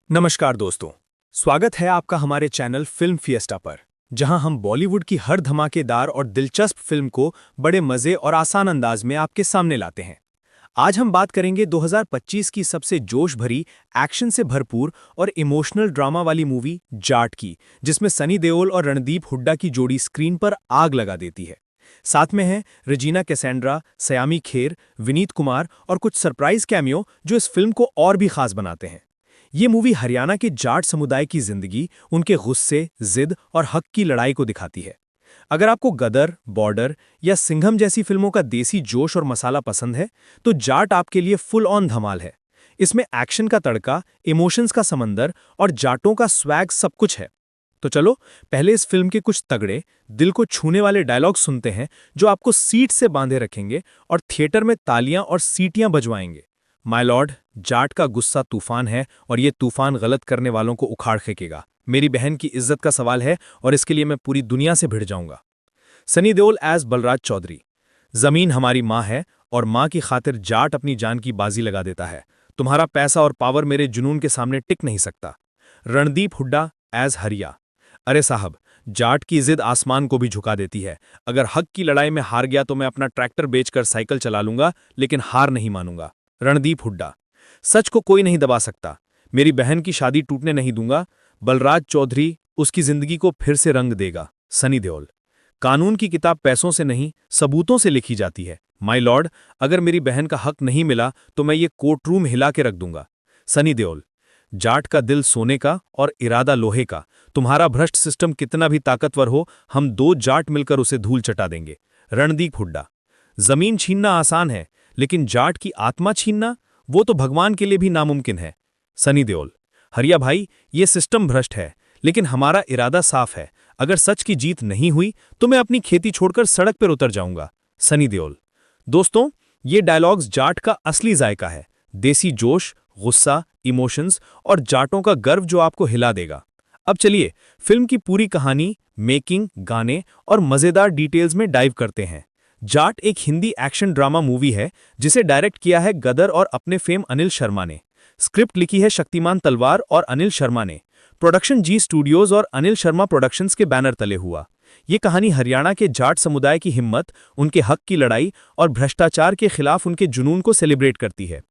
नमस्कार दोस्तों, स्वागत है आपका हमारे चैनल फिल्म फिएस्टा पर, जहां हम बॉलीवुड की हर धमाकेदार और दिलचस्प फिल्म को बड़े मजे और आसान अंदाज में आपके सामने लाते हैं। आज हम बात करेंगे 2025 की सबसे जोश भरी, एक्शन से भरपूर और इमोशनल ड्रामा वाली मूवी जाट की, जिसमें सनी देओल और रणदीप हुड्डा की जोड़ी स्क्रीन पर आग लगा देती है। साथ में हैं रेजिना कैसेंड्रा, सयामी खेर, विनीत कुमार और कुछ सरप्राइज कैमियो जो इस फिल्म को और भी खास बनाते हैं। ये मूवी हरियाणा के जाट समुदाय की जिंदगी, उनके गुस्से, जिद और हक की लड़ाई को दिखाती है। अगर आपको गदर, बॉर्डर या सिंघम जैसी फिल्मों का देसी जोश और मसाला पसंद है, तो जाट आपके लिए फुल ऑन धमाल है। इसमें एक्शन का तड़का, इमोशंस का समंदर और जाटों का स्वैग सब कुछ है। तो चलो पहले इस फिल्म के कुछ तगड़े, दिल को छूने वाले डायलॉग सुनते हैं जो आपको सीट से बांधे रखेंगे और थिएटर में तालियां और सीटियां बजवाएंगे। माय लॉर्ड, जाट का गुस्सा तूफान है और ये तूफान गलत करने वालों को उखाड़ फेंकेगा। मेरी बहन की इज्जत का सवाल है और इसके लिए मैं पूरी दुनिया से भिड़ जाऊंगा। सनी देओल एज बलराज चौधरी। जमीन हमारी माँ है और माँ की खातिर जाट अपनी जान की बाजी लगा देता है। तुम्हारा पैसा और पावर मेरे जुनून के सामने टिक नहीं सकता। रणदीप हुड्डा एज हरिया। अरे साहब, जाट की जिद आसमान को भी झुका देती है। अगर हक की लड़ाई में हार गया तो मैं अपना ट्रैक्टर बेचकर साइकिल चला लूंगा, लेकिन हार नहीं मानूंगा। रणदीप हुड्डा। सच को कोई नहीं दबा सकता। मेरी बहन की शादी टूटने नहीं दूंगा। बलराज चौधरी उसकी जिंदगी को फिर से रंग देगा। सनी देओल। कानून की किताब पैसों से नहीं, सबूतों से लिखी जाती है। माय लॉर्ड, अगर मेरी बहन का हक नहीं मिला तो मैं ये कोर्ट रूम हिला के रख दूंगा। सनी देओल। जाट का दिल सोने का और इरादा लोहे का। तुम्हारा भ्रष्ट सिस्टम कितना भी ताकतवर हो, हम दो जाट मिलकर उसे धूल चटा देंगे। रणदीप हुड्डा। जमीन छीनना आसान है, लेकिन जाट की आत्मा छीनना, वो तो भगवान के लिए भी नामुमकिन है। सनी देओल। हरिया भाई, ये सिस्टम भ्रष्ट है, लेकिन हमारा इरादा साफ है। अगर सच की जीत नहीं हुई तो मैं अपनी खेती छोड़कर सड़क पर उतर जाऊंगा। सनी देओल। दोस्तों, ये डायलॉग्स जाट का असली जायका है। देसी जोश, गुस्सा, इमोशंस और जाटों का गर्व जो आपको हिला देगा। अब चलिए फिल्म की पूरी कहानी, मेकिंग, गाने और मजेदार डिटेल्स में डाइव करते हैं। जाट एक हिंदी एक्शन ड्रामा मूवी है जिसे डायरेक्ट किया है गदर और अपने फेम अनिल शर्मा ने। स्क्रिप्ट लिखी है शक्तिमान तलवार और अनिल शर्मा ने। प्रोडक्शन जी स्टूडियोज और अनिल शर्मा प्रोडक्शंस के बैनर तले हुआ। ये कहानी हरियाणा के जाट समुदाय की हिम्मत, उनके हक की लड़ाई और भ्रष्टाचार के खिलाफ उनके जुनून को सेलिब्रेट करती है।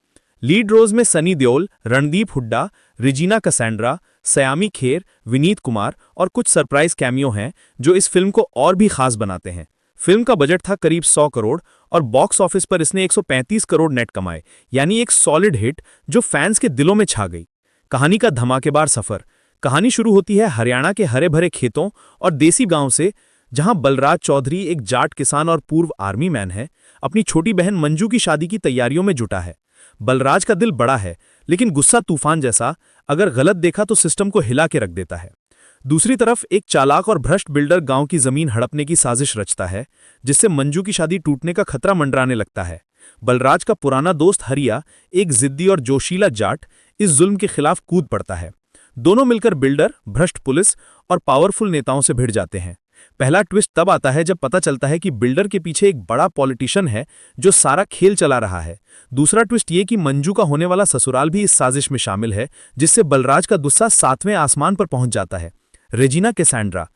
लीड रोल्स में सनी देओल, रणदीप हुड्डा, रेजिना कैसेंड्रा, सयामी खेर, विनीत कुमार और कुछ सरप्राइज कैमियो हैं जो इस फिल्म को और भी खास बनाते हैं। फिल्म का बजट था करीब 100 करोड़ और बॉक्स ऑफिस पर इसने 135 करोड़ नेट कमाए, यानी एक सॉलिड हिट जो फैंस के दिलों में छा गई। कहानी का धमाकेदार सफर। कहानी शुरू होती है हरियाणा के हरे भरे खेतों और देसी गांव से, जहां बलराज चौधरी, एक जाट किसान और पूर्व आर्मी मैन है, अपनी छोटी बहन मंजू की शादी की तैयारियों में जुटा है। बलराज का दिल बड़ा है, लेकिन गुस्सा तूफान जैसा, अगर गलत देखा तो सिस्टम को हिला के रख देता है। दूसरी तरफ एक चालाक और भ्रष्ट बिल्डर गांव की जमीन हड़पने की साजिश रचता है, जिससे मंजू की शादी टूटने का खतरा मंडराने लगता है। बलराज का पुराना दोस्त हरिया, एक जिद्दी और जोशीला जाट, इस जुल्म के खिलाफ कूद पड़ता है। दोनों मिलकर बिल्डर, भ्रष्ट पुलिस और पावरफुल नेताओं से भिड़ जाते हैं। पहला ट्विस्ट तब आता है जब पता चलता है कि बिल्डर के पीछे एक बड़ा पॉलिटिशियन है जो सारा खेल चला रहा है। दूसरा ट्विस्ट ये कि मंजू का होने वाला ससुराल भी इस साजिश में शामिल है, जिससे बलराज का गुस्सा 7वें आसमान पर पहुंच जाता है। Regina Cassandra.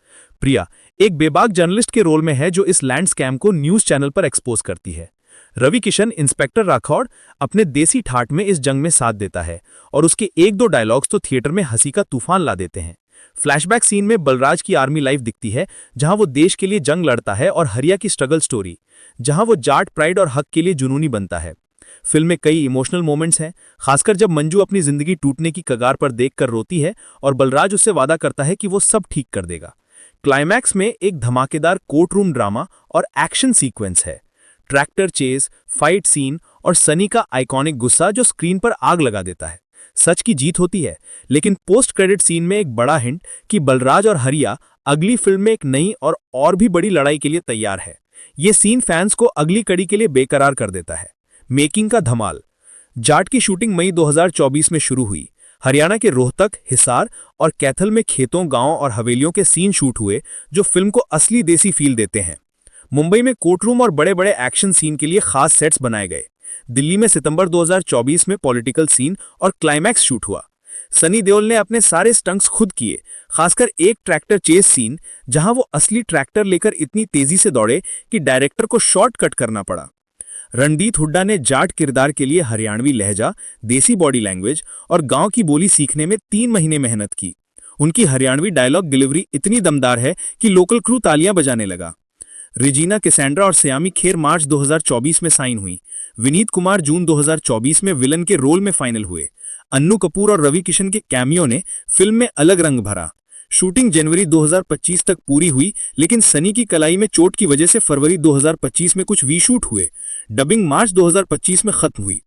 प्रिया एक बेबाक जर्नलिस्ट के रोल में है जो इस लैंड स्कैम को न्यूज चैनल पर एक्सपोज करती है। रवि किशन इंस्पेक्टर राठौड़ अपने देसी ठाठ में इस जंग में साथ देता है और उसके एक दो डायलॉग्स तो थिएटर में हंसी का तूफान ला देते हैं। फ्लैशबैक सीन में बलराज की आर्मी लाइफ दिखती है, जहां वो देश के लिए जंग लड़ता है, और हरिया की स्ट्रगल स्टोरी, जहां वो जाट प्राइड और हक के लिए जुनूनी बनता है। फिल्म में कई इमोशनल मोमेंट्स हैं, खासकर जब मंजू अपनी जिंदगी टूटने की कगार पर देखकर रोती है और बलराज उससे वादा करता है कि वो सब ठीक कर देगा। क्लाइमैक्स में एक धमाकेदार कोर्ट रूम ड्रामा और एक्शन सीक्वेंस है। ट्रैक्टर चेज, फाइट सीन और सनी का आइकॉनिक गुस्सा जो स्क्रीन पर आग लगा देता है। सच की जीत होती है, लेकिन पोस्ट क्रेडिट सीन में एक बड़ा हिंट कि बलराज और हरिया अगली फिल्म में एक नई और भी बड़ी लड़ाई के लिए तैयार है। ये सीन फैंस को अगली कड़ी के लिए बेकरार कर देता है। मेकिंग का धमाल। जाट की शूटिंग मई 2024 में शुरू हुई। हरियाणा के रोहतक, हिसार और कैथल में खेतों, गांव और हवेलियों के सीन शूट हुए जो फिल्म को असली देसी फील देते हैं। मुंबई में कोर्टरूम और बड़े बड़े एक्शन सीन के लिए खास सेट्स बनाए गए। दिल्ली में सितंबर 2024 में पॉलिटिकल सीन और क्लाइमैक्स शूट हुआ। सनी देओल ने अपने सारे स्टंट्स खुद किए, खासकर एक ट्रैक्टर चेस सीन जहां वो असली ट्रैक्टर लेकर इतनी तेजी से दौड़े कि डायरेक्टर को शॉर्टकट करना पड़ा। रणदीप हुड्डा ने जाट किरदार के लिए हरियाणवी लहजा, देसी बॉडी लैंग्वेज और गांव की बोली सीखने में 3 महीने मेहनत की। उनकी हरियाणवी डायलॉग डिलीवरी इतनी दमदार है कि लोकल क्रू तालियां बजाने लगा। रेजिना कैसेंड्रा और सयामी खेर मार्च 2024 में साइन हुई। विनीत कुमार जून 2024 में विलन के रोल में फाइनल हुए। अन्नू कपूर और रवि किशन के कैमियो ने फिल्म में अलग रंग भरा। शूटिंग जनवरी 2025 तक पूरी हुई, लेकिन सनी की कलाई में चोट की वजह से फरवरी 2025 में कुछ रीशूट हुए। डबिंग मार्च 2025 में खत्म हुई।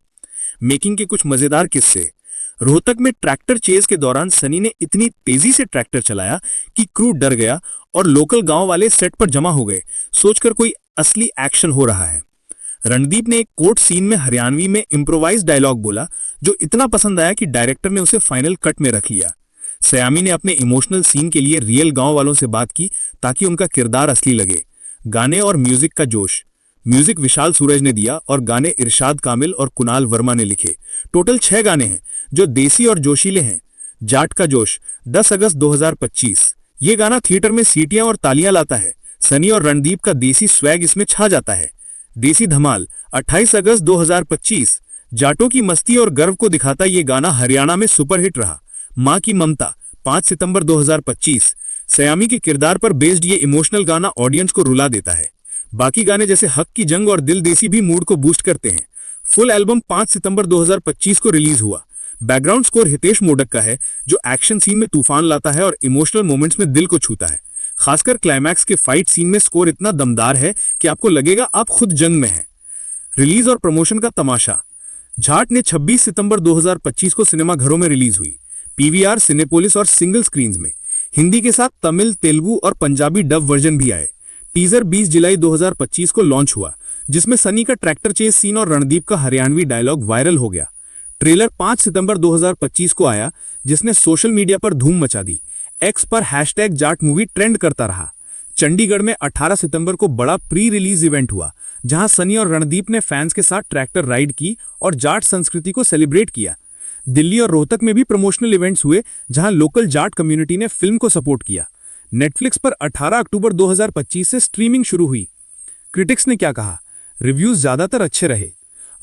मेकिंग के कुछ मजेदार किस्से। रोहतक में ट्रैक्टर चेज के दौरान सनी ने इतनी तेजी से ट्रैक्टर चलाया कि क्रू डर गया और लोकल गांव वाले सेट पर जमा हो गए, सोचकर कोई असली एक्शन हो रहा है। रणदीप ने एक कोर्ट सीन में हरियाणवी में इम्प्रोवाइज डायलॉग बोला, जो इतना पसंद आया कि डायरेक्टर ने उसे फाइनल कट में रख लिया। सयामी ने अपने इमोशनल सीन के लिए रियल गांव वालों से बात की ताकि उनका किरदार असली लगे। गाने और म्यूजिक का जोश। म्यूजिक विशाल सूरज ने दिया और गाने इरशाद कामिल और कुणाल वर्मा ने लिखे। टोटल 6 गाने हैं जो देसी और जोशीले हैं। जाट का जोश 10 अगस्त 2025। ये गाना थिएटर में सीटियां और तालियां लाता है। सनी और रणदीप का देसी स्वैग इसमें छा जाता है। देसी धमाल 28 अगस्त 2025। जाटों की मस्ती और गर्व को दिखाता ये गाना हरियाणा में सुपरहिट रहा। मां की ममता 5 सितंबर 2025। सयामी के किरदार पर बेस्ड ये इमोशनल गाना ऑडियंस को रुला देता है। बाकी गाने जैसे हक की जंग और दिल देसी भी मूड को बूस्ट करते हैं। फुल एल्बम 5 सितंबर 2025 को रिलीज हुआ। बैकग्राउंड स्कोर हितेश मोडक का है, जो एक्शन सीन में तूफान लाता है और इमोशनल मोमेंट्स में दिल को छूता है। खासकर क्लाइमैक्स के फाइट सीन में स्कोर इतना दमदार है कि आपको लगेगा आप खुद जंग में हैं। रिलीज और प्रमोशन का तमाशा। जाट ने 26 सितंबर 2025 को सिनेमाघरों में रिलीज हुई। पीवीआर, सिनेपोलिस और सिंगल स्क्रीन्स में। हिंदी के साथ तमिल, तेलुगु और पंजाबी डब वर्जन भी आए। टीजर 20 जुलाई 2025 को लॉन्च हुआ, जिसमें सनी का ट्रैक्टर चेस सीन और रणदीप का हरियाणवी डायलॉग वायरल हो गया। ट्रेलर 5 सितंबर 2025 को आया, जिसने सोशल मीडिया पर धूम मचा दी। एक्स पर #जाट मूवी ट्रेंड करता रहा। चंडीगढ़ में 18 सितंबर को बड़ा प्री रिलीज इवेंट हुआ, जहां सनी और रणदीप ने फैंस के साथ ट्रैक्टर राइड की और जाट संस्कृति को सेलिब्रेट किया। दिल्ली और रोहतक में भी प्रमोशनल इवेंट्स हुए, जहां लोकल जाट कम्युनिटी ने फिल्म को सपोर्ट किया। नेटफ्लिक्स पर 18 अक्टूबर 2025 से स्ट्रीमिंग शुरू हुई। क्रिटिक्स ने क्या कहा? रिव्यूज ज्यादातर अच्छे रहे।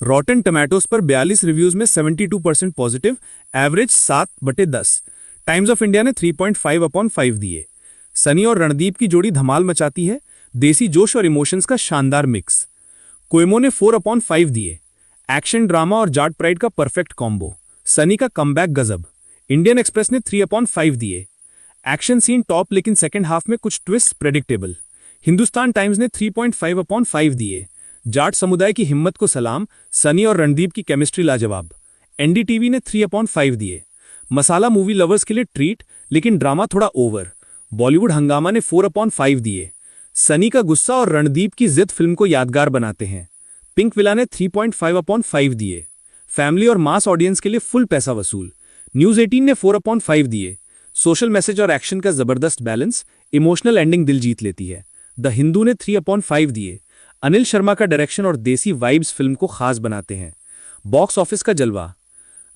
रॉटन टमाटोज पर 42 रिव्यूज में 72% positive, average 7/10। Times of India ने 3.5/5 दिए। सनी और रणदीप की जोड़ी धमाल मचाती है, देसी जोश और इमोशंस का शानदार मिक्स। कोयमो ने 4/5 दिए। एक्शन, ड्रामा और जाट प्राइड का परफेक्ट कॉम्बो। सनी का कमबैक गजब। इंडियन एक्सप्रेस ने 3/5 दिए। एक्शन सीन टॉप, लेकिन सेकंड हाफ में कुछ ट्विस्ट प्रेडिक्टेबल। हिंदुस्तान टाइम्स ने 3.5/5 दिए। जाट समुदाय की हिम्मत को सलाम, सनी और रणदीप की केमिस्ट्री लाजवाब। एनडीटीवी ने 3/5 दिए। मसाला मूवी लवर्स के लिए ट्रीट, लेकिन ड्रामा थोड़ा ओवर। बॉलीवुड हंगामा ने 4/5 दिए। सनी का गुस्सा और रणदीप की जिद फिल्म को यादगार बनाते हैं। पिंक विला ने 3.5/5 दिए। फैमिली और मास ऑडियंस के लिए फुल पैसा वसूल। न्यूज 18 ने 4/5 दिए। सोशल मैसेज और एक्शन का जबरदस्त बैलेंस, इमोशनल एंडिंग दिल जीत लेती है। द हिंदू ने 3/5 दिए। अनिल शर्मा का डायरेक्शन और देसी वाइब्स फिल्म को खास बनाते हैं। बॉक्स ऑफिस का जलवा।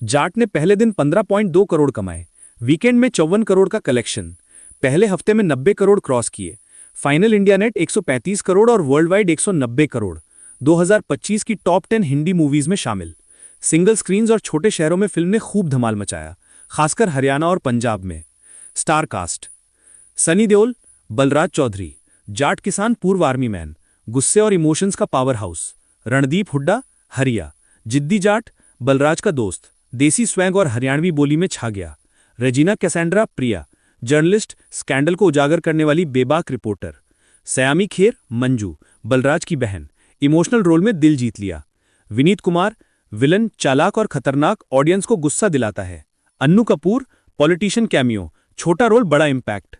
जाट ने पहले दिन 15.2 करोड़ कमाए। वीकेंड में 54 करोड़ का कलेक्शन। पहले हफ्ते में 90 करोड़ क्रॉस किए। फाइनल इंडिया नेट 135 करोड़ और वर्ल्ड वाइड 190 करोड़। 2025 की टॉप 10 हिंदी मूवीज में शामिल। सिंगल स्क्रीन्स और छोटे शहरों में फिल्म ने खूब धमाल मचाया, खासकर हरियाणा और पंजाब में। Star cast. सनी देओल, बलराज चौधरी, जाट किसान पूर्व आर्मी मैन, गुस्से और इमोशंस का पावर हाउस। रणदीप हुड्डा, हरिया, जिद्दी जाट, बलराज का दोस्त, देसी स्वैग और हरियाणवी बोली में छा गया। रेजिना कैसेंड्रा, प्रिया, जर्नलिस्ट, स्कैंडल को उजागर करने वाली बेबाक रिपोर्टर। सयामी खेर, मंजू, बलराज की बहन, इमोशनल रोल में दिल जीत लिया। विनीत कुमार, विलन, चालाक और खतरनाक, ऑडियंस को गुस्सा दिलाता है। अन्नू कपूर, पॉलिटिशियन कैमियो, छोटा रोल बड़ा इंपैक्ट।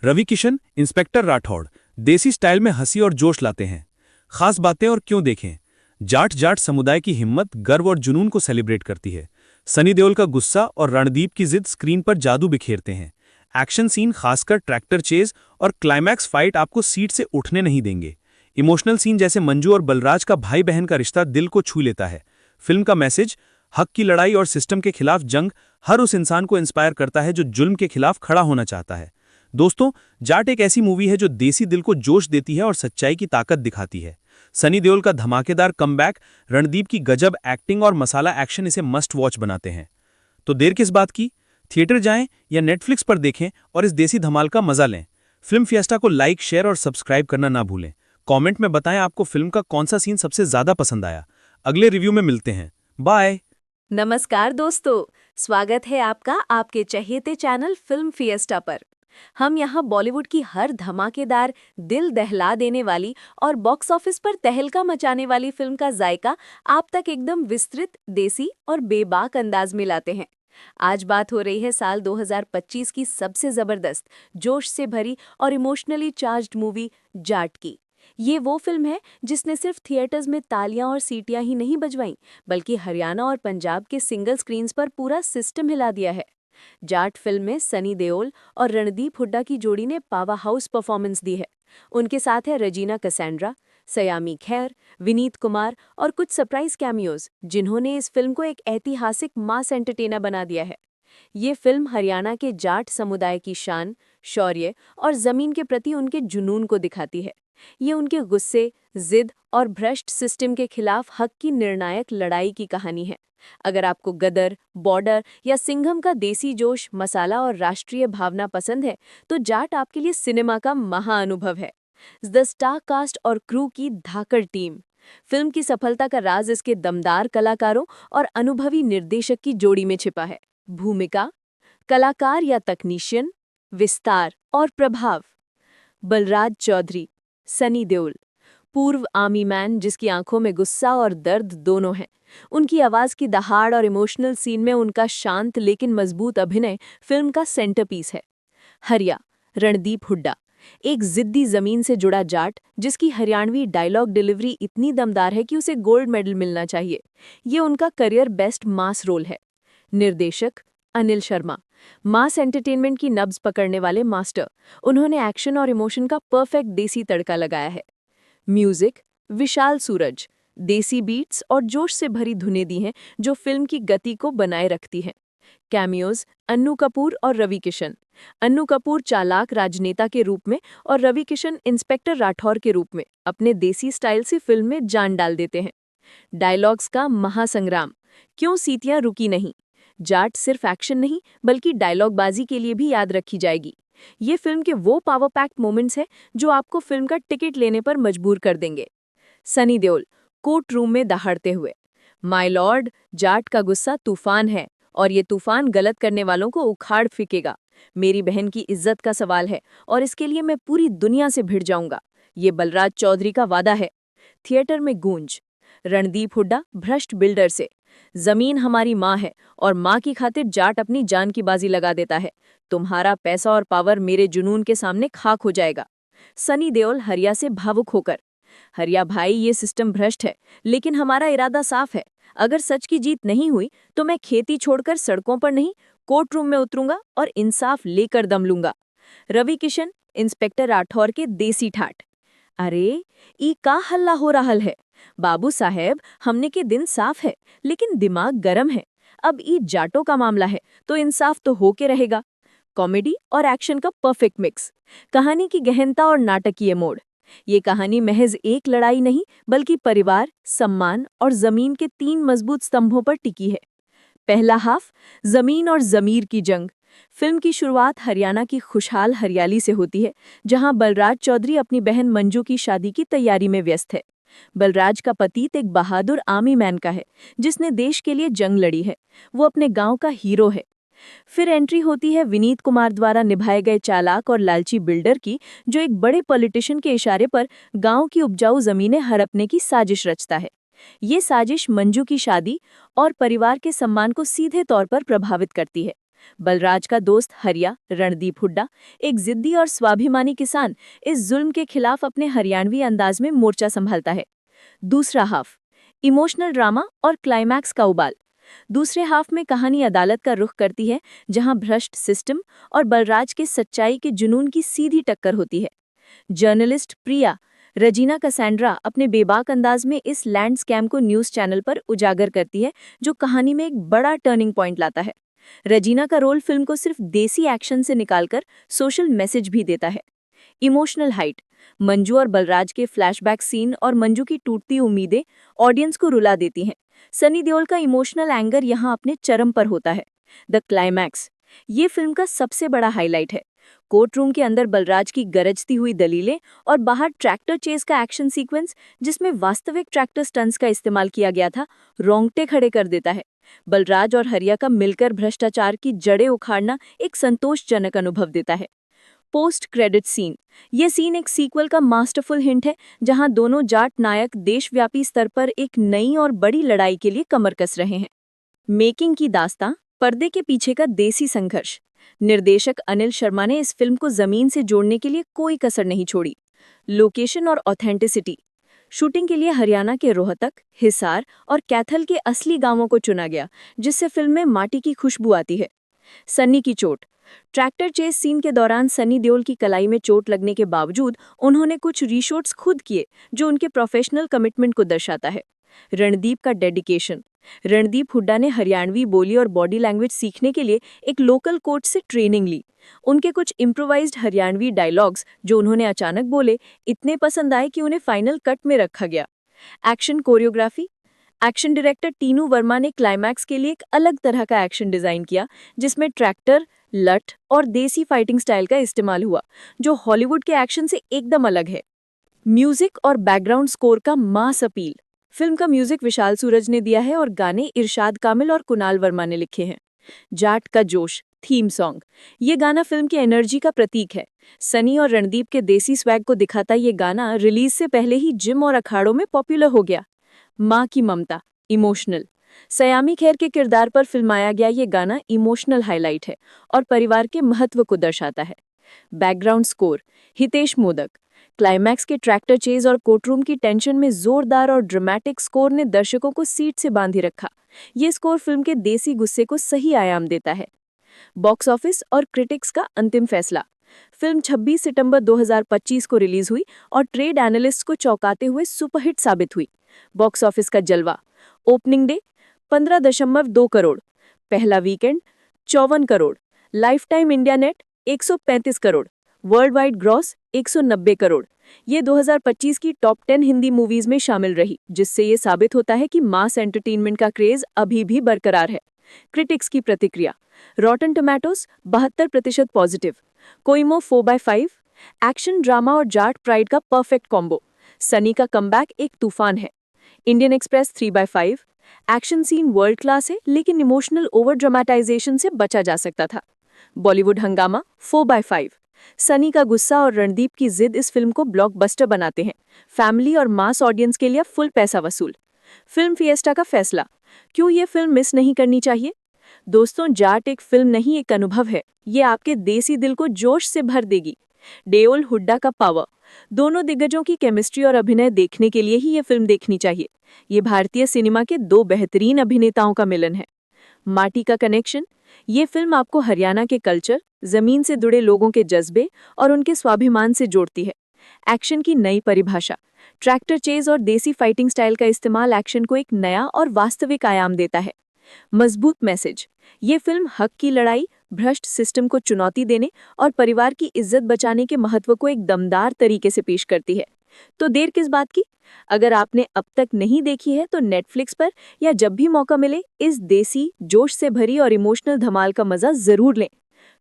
रवि किशन, इंस्पेक्टर राठौड़, देसी स्टाइल में हंसी और जोश लाते हैं। खास बातें और क्यों देखें। जाट समुदाय की हिम्मत, गर्व और जुनून को सेलिब्रेट करती है। सनी देओल का गुस्सा और रणदीप की जिद स्क्रीन पर जादू बिखेरते हैं। एक्शन सीन, खासकर ट्रैक्टर चेज और क्लाइमैक्स फाइट, आपको सीट से उठने नहीं देंगे। इमोशनल सीन जैसे मंजू और बलराज का भाई बहन का रिश्ता दिल को छू लेता है। फिल्म का मैसेज, हक की लड़ाई और सिस्टम के खिलाफ जंग, हर उस इंसान को इंस्पायर करता है जो जुल्म के खिलाफ खड़ा होना चाहता है। दोस्तों, जाट एक ऐसी मूवी है जो देसी दिल को जोश देती है और सच्चाई की ताकत दिखाती है। सनी देओल का धमाकेदार कमबैक, रणदीप की गजब एक्टिंग और मसाला एक्शन इसे मस्ट वॉच बनाते हैं। तो देर किस बात की, थिएटर जाएं या नेटफ्लिक्स पर देखें और इस देसी धमाल का मजा लें। फिल्म फिएस्टा को लाइक, शेयर और सब्सक्राइब करना ना भूलें। कमेंट में बताएं आपको फिल्म का कौन सा सीन सबसे ज्यादा पसंद आया। अगले रिव्यू में मिलते हैं। बाय। नमस्कार दोस्तों, स्वागत है आपका आपके चहेते चैनल फिल्म फिएस्टा पर। हम यहाँ बॉलीवुड की हर धमाकेदार, दिल दहला देने वाली और बॉक्स ऑफिस पर तहलका मचाने वाली फिल्म का जायका आप तक एकदम विस्तृत, देसी और बेबाक अंदाज में लाते हैं। आज बात हो रही है साल 2025 की सबसे जबरदस्त, जोश से भरी और इमोशनली चार्ज्ड मूवी जाट की। ये वो फिल्म है जिसने सिर्फ थिएटर्स में तालियां और सीटियां ही नहीं बजवाईं, बल्कि हरियाणा और पंजाब के सिंगल स्क्रीन्स पर पूरा सिस्टम हिला दिया है। जाट फिल्म में सनी देओल और रणदीप हुड्डा की जोड़ी ने पावर हाउस परफॉर्मेंस दी है। उनके साथ है रजीना कसेंड्रा, सयामी खैर, विनीत कुमार और कुछ सरप्राइज कैमियोज, जिन्होंने इस फिल्म को एक ऐतिहासिक मास एंटरटेनर बना दिया है। ये फिल्म हरियाणा के जाट समुदाय की शान, शौर्य और जमीन के प्रति उनके जुनून को दिखाती है। ये उनके गुस्से, जिद और भ्रष्ट सिस्टम के खिलाफ हक की निर्णायक लड़ाई की कहानी है। अगर आपको गदर, बॉर्डर या सिंघम का देसी जोश, मसाला और राष्ट्रीय भावना पसंद है, तो जाट आपके लिए सिनेमा का महाअनुभव है। द स्टार कास्ट और क्रू की धाकड़ टीम। फिल्म की सफलता का राज इसके दमदार कलाकारों और अनुभवी निर्देशक की जोड़ी में छिपा है। भूमिका, कलाकार या तकनीशियन, विस्तार और प्रभाव। बलराज चौधरी, सनी देओल, पूर्व आर्मी मैन जिसकी आंखों में गुस्सा और दर्द दोनों हैं। उनकी आवाज की दहाड़ और इमोशनल सीन में उनका शांत लेकिन मजबूत अभिनय फिल्म का सेंटरपीस है। हरिया, रणदीप हुड्डा, एक जिद्दी जमीन से जुड़ा जाट जिसकी हरियाणवी डायलॉग डिलीवरी इतनी दमदार है कि उसे गोल्ड मेडल मिलना चाहिए। ये उनका करियर बेस्ट मास रोल है। निर्देशक अनिल शर्मा, मास एंटरटेनमेंट की नब्ज पकड़ने वाले मास्टर। उन्होंने एक्शन और इमोशन का परफेक्ट देसी तड़का लगाया है। म्यूजिक विशाल सूरज, देसी बीट्स और जोश से भरी धुनें दी हैं जो फिल्म की गति को बनाए रखती हैं। कैमियोज अन्नू कपूर और रवि किशन। अन्नू कपूर चालाक राजनेता के रूप में और रवि किशन इंस्पेक्टर राठौर के रूप में अपने देसी स्टाइल से फिल्म में जान डाल देते हैं। डायलॉग्स का महासंग्राम, क्यों सीटियां रुकी नहीं। जाट सिर्फ एक्शन नहीं बल्कि डायलॉगबाजी के लिए भी याद रखी जाएगी। ये फिल्म के वो पावर पैक्ड मोमेंट्स हैं जो आपको फिल्म का टिकट लेने पर मजबूर कर देंगे। सनी देओल, कोर्ट रूम में दहाड़ते हुए। माय लॉर्ड, जाट का गुस्सा तूफान है और ये तूफान गलत करने वालों को उखाड़ फेंकेगा। मेरी बहन की इज्जत का सवाल है और इसके लिए मैं पूरी दुनिया से भिड़ जाऊंगा। ये बलराज चौधरी का वादा है। थिएटर में गूंज। रणदीप हुड्डा भ्रष्ट बिल्डर से, जमीन हमारी माँ है और माँ की खातिर जाट अपनी जान की बाजी लगा देता है। तुम्हारा पैसा और पावर मेरे जुनून के सामने खाक हो जाएगा। सनी देओल हरिया से भावुक होकर, हरिया भाई ये सिस्टम भ्रष्ट है लेकिन हमारा इरादा साफ है। अगर सच की जीत नहीं हुई तो मैं खेती छोड़कर सड़कों पर नहीं, कोर्ट रूम में उतरूंगा और इंसाफ लेकर दम लूंगा। रवि किशन, इंस्पेक्टर राठौर के देसी ठाट। अरे ई का हल्ला हो रहा है बाबू साहेब, हमने के दिन साफ है लेकिन दिमाग गरम है। अब ई जाटों का मामला है तो इंसाफ तो हो के रहेगा। कॉमेडी और एक्शन का परफेक्ट मिक्स। कहानी की गहनता और नाटकीय मोड़। ये कहानी महज एक लड़ाई नहीं बल्कि परिवार, सम्मान और जमीन के 3 मजबूत स्तंभों पर टिकी है। पहला हाफ, जमीन और जमीर की जंग। फिल्म की शुरुआत हरियाणा की खुशहाल हरियाली से होती है, जहां बलराज चौधरी अपनी बहन मंजू की शादी की तैयारी में व्यस्त है। बलराज का पतीत एक बहादुर आर्मी मैन का है जिसने देश के लिए जंग लड़ी है। वो अपने गांव का हीरो है। फिर एंट्री होती है विनीत कुमार द्वारा निभाए गए चालाक और लालची बिल्डर की, जो एक बड़े पॉलिटिशियन के इशारे पर गांव की उपजाऊ जमीनें हड़पने की साजिश रचता है। ये साजिश मंजू की शादी और परिवार के सम्मान को सीधे तौर पर प्रभावित करती है। बलराज का दोस्त हरिया, रणदीप हुड्डा, एक जिद्दी और स्वाभिमानी किसान, इस जुल्म के खिलाफ अपने हरियाणवी अंदाज में मोर्चा संभालता है। दूसरा हाफ, इमोशनल ड्रामा और क्लाइमैक्स का उबाल। दूसरे हाफ में कहानी अदालत का रुख करती है, जहां भ्रष्ट सिस्टम और बलराज के सच्चाई के जुनून की सीधी टक्कर होती है। जर्नलिस्ट प्रिया, रजीना कसेंड्रा अपने बेबाक अंदाज में इस लैंड स्कैम को न्यूज़ चैनल पर उजागर करती है, जो कहानी में एक बड़ा टर्निंग पॉइंट लाता है। रजीना का रोल फिल्म को सिर्फ देसी एक्शन से निकालकर सोशल मैसेज भी देता है। इमोशनल हाइट, मंजू और बलराज के फ्लैशबैक सीन और मंजू की टूटती उम्मीदें ऑडियंस को रुला देती हैं। सनी देओल का इमोशनल एंगर यहाँ अपने चरम पर होता है। द क्लाइमैक्स, ये फिल्म का सबसे बड़ा हाईलाइट है। कोर्ट रूम के अंदर बलराज की गरजती हुई दलीलें और बाहर ट्रैक्टर चेस का एक्शन सीक्वेंस, जिसमें वास्तविक ट्रैक्टर स्टंट्स का इस्तेमाल किया गया था, रोंगटे खड़े कर देता है। बलराज और हरिया का मिलकर भ्रष्टाचार की जड़ें उखाड़ना एक संतोषजनक अनुभव देता है। पोस्ट क्रेडिट सीन, ये सीन एक सीक्वल का मास्टरफुल हिंट है, जहां दोनों जाट नायक देशव्यापी स्तर पर एक नई और बड़ी लड़ाई के लिए कमर कस रहे हैं। मेकिंग की दास्तां, पर्दे के पीछे का देसी संघर्ष। निर्देशक अनिल शर्मा ने इस फिल्म को जमीन से जोड़ने के लिए कोई कसर नहीं छोड़ी। लोकेशन और ऑथेंटिसिटी, शूटिंग के लिए हरियाणा के रोहतक, हिसार और कैथल के असली गांवों को चुना गया, जिससे फिल्म में माटी की खुशबू आती है। सन्नी की चोट, ट्रैक्टर चेस सीन के दौरान सनी देओल की कलाई में चोट लगने के बावजूद उन्होंने कुछ रीशॉट्स खुद किए, जो उनके प्रोफेशनल कमिटमेंट को दर्शाता है। रणदीप का डेडिकेशन, रणदीप हुड्डा ने हरियाणवी बोली और बॉडी लैंग्वेज सीखने के लिए एक लोकल कोच से ट्रेनिंग ली। उनके कुछ इम्प्रोवाइज्ड हरियाणवी डायलॉग्स जो उन्होंने अचानक बोले, इतने पसंद आए कि उन्हें फाइनल कट में रखा गया। Action choreography, action director Tinu Verma ने क्लाइमैक्स के लिए एक अलग तरह का एक्शन डिजाइन किया, जिसमें ट्रैक्टर, लठ और देसी फाइटिंग स्टाइल का इस्तेमाल हुआ, जो हॉलीवुड के एक्शन से एकदम अलग है। म्यूजिक और बैकग्राउंड स्कोर का मास अपील, फिल्म का म्यूजिक विशाल सूरज ने दिया है और गाने इरशाद कामिल और कुणाल वर्मा ने लिखे हैं। जाट का जोश थीम सॉन्ग, ये गाना फिल्म की एनर्जी का प्रतीक है। सनी और रणदीप के देसी स्वैग को दिखाता ये गाना रिलीज से पहले ही जिम और अखाड़ों में पॉपुलर हो गया। माँ की ममता, इमोशनल, सयामी खैर के किरदार पर फिल्माया गया ये गाना इमोशनल हाईलाइट है और परिवार के महत्व को दर्शाता है। Background score, Hitesh modak, climax के ट्रैक्टर चेज और कोर्टरूम की टेंशन में जोरदार और ड्रामेटिक स्कोर ने दर्शकों को सीट से बांधे रखा। ये स्कोर फिल्म के देसी गुस्से को सही आयाम देता है। बॉक्स ऑफिस और क्रिटिक्स का अंतिम फैसला, फिल्म 26 सितंबर 2025 को रिलीज हुई और ट्रेड एनालिस्ट को चौंकाते हुए सुपरहिट साबित हुई। बॉक्स ऑफिस का जलवा, ओपनिंग डे 15.2 करोड़, पहला weekend 54 crore, life time India net 135 crore, world wide gross 190 crore. ये 2025 की टॉप 10 हिंदी मूवीज में शामिल रही, जिससे ये साबित होता है कि मास एंटरटेनमेंट का क्रेज अभी भी बरकरार है। क्रिटिक्स की प्रतिक्रिया, Rotten Tomatoes 72% positive, Koimoi 4/5, action drama और जाट प्राइड का परफेक्ट कॉम्बो, सनी का कमबैक एक तूफान है। Indian Express 3/5, action scene world class है, लेकिन इमोशनल ओवर ड्रामेटाइजेशन से बचा जा सकता था। बॉलीवुड हंगामा 4/5, सनी का गुस्सा और रणदीप की जिद इस फिल्म को ब्लॉकबस्टर बनाते हैं। फैमिली और मास ऑडियंस के लिए फुल पैसा वसूल। फिल्म फिएस्टा का फैसला, क्यों ये फिल्म मिस नहीं करनी चाहिए? दोस्तों, जाट एक फिल्म नहीं, एक अनुभव है। ये आपके देसी दिल को जोश से भर देगी। देओल हुड्डा का पावर, दोनों दिग्गजों की केमिस्ट्री और अभिनय देखने के लिए ही ये फिल्म देखनी चाहिए। ये भारतीय सिनेमा के दो बेहतरीन अभिनेताओं का मिलन है। माटी का कनेक्शन, ये फिल्म आपको हरियाणा के कल्चर, जमीन से जुड़े लोगों के जज्बे और उनके स्वाभिमान से जोड़ती है। एक्शन की नई परिभाषा, ट्रैक्टर चेज और देसी फाइटिंग स्टाइल का इस्तेमाल एक्शन को एक नया और वास्तविक आयाम देता है। मजबूत मैसेज, ये फिल्म हक की लड़ाई, भ्रष्ट सिस्टम को चुनौती देने और परिवार की इज्जत बचाने के महत्व को एक दमदार तरीके से पेश करती है। तो देर किस बात की? अगर आपने अब तक नहीं देखी है तो नेटफ्लिक्स पर या जब भी मौका मिले इस देसी, जोश से भरी और इमोशनल धमाल का मजा जरूर लें।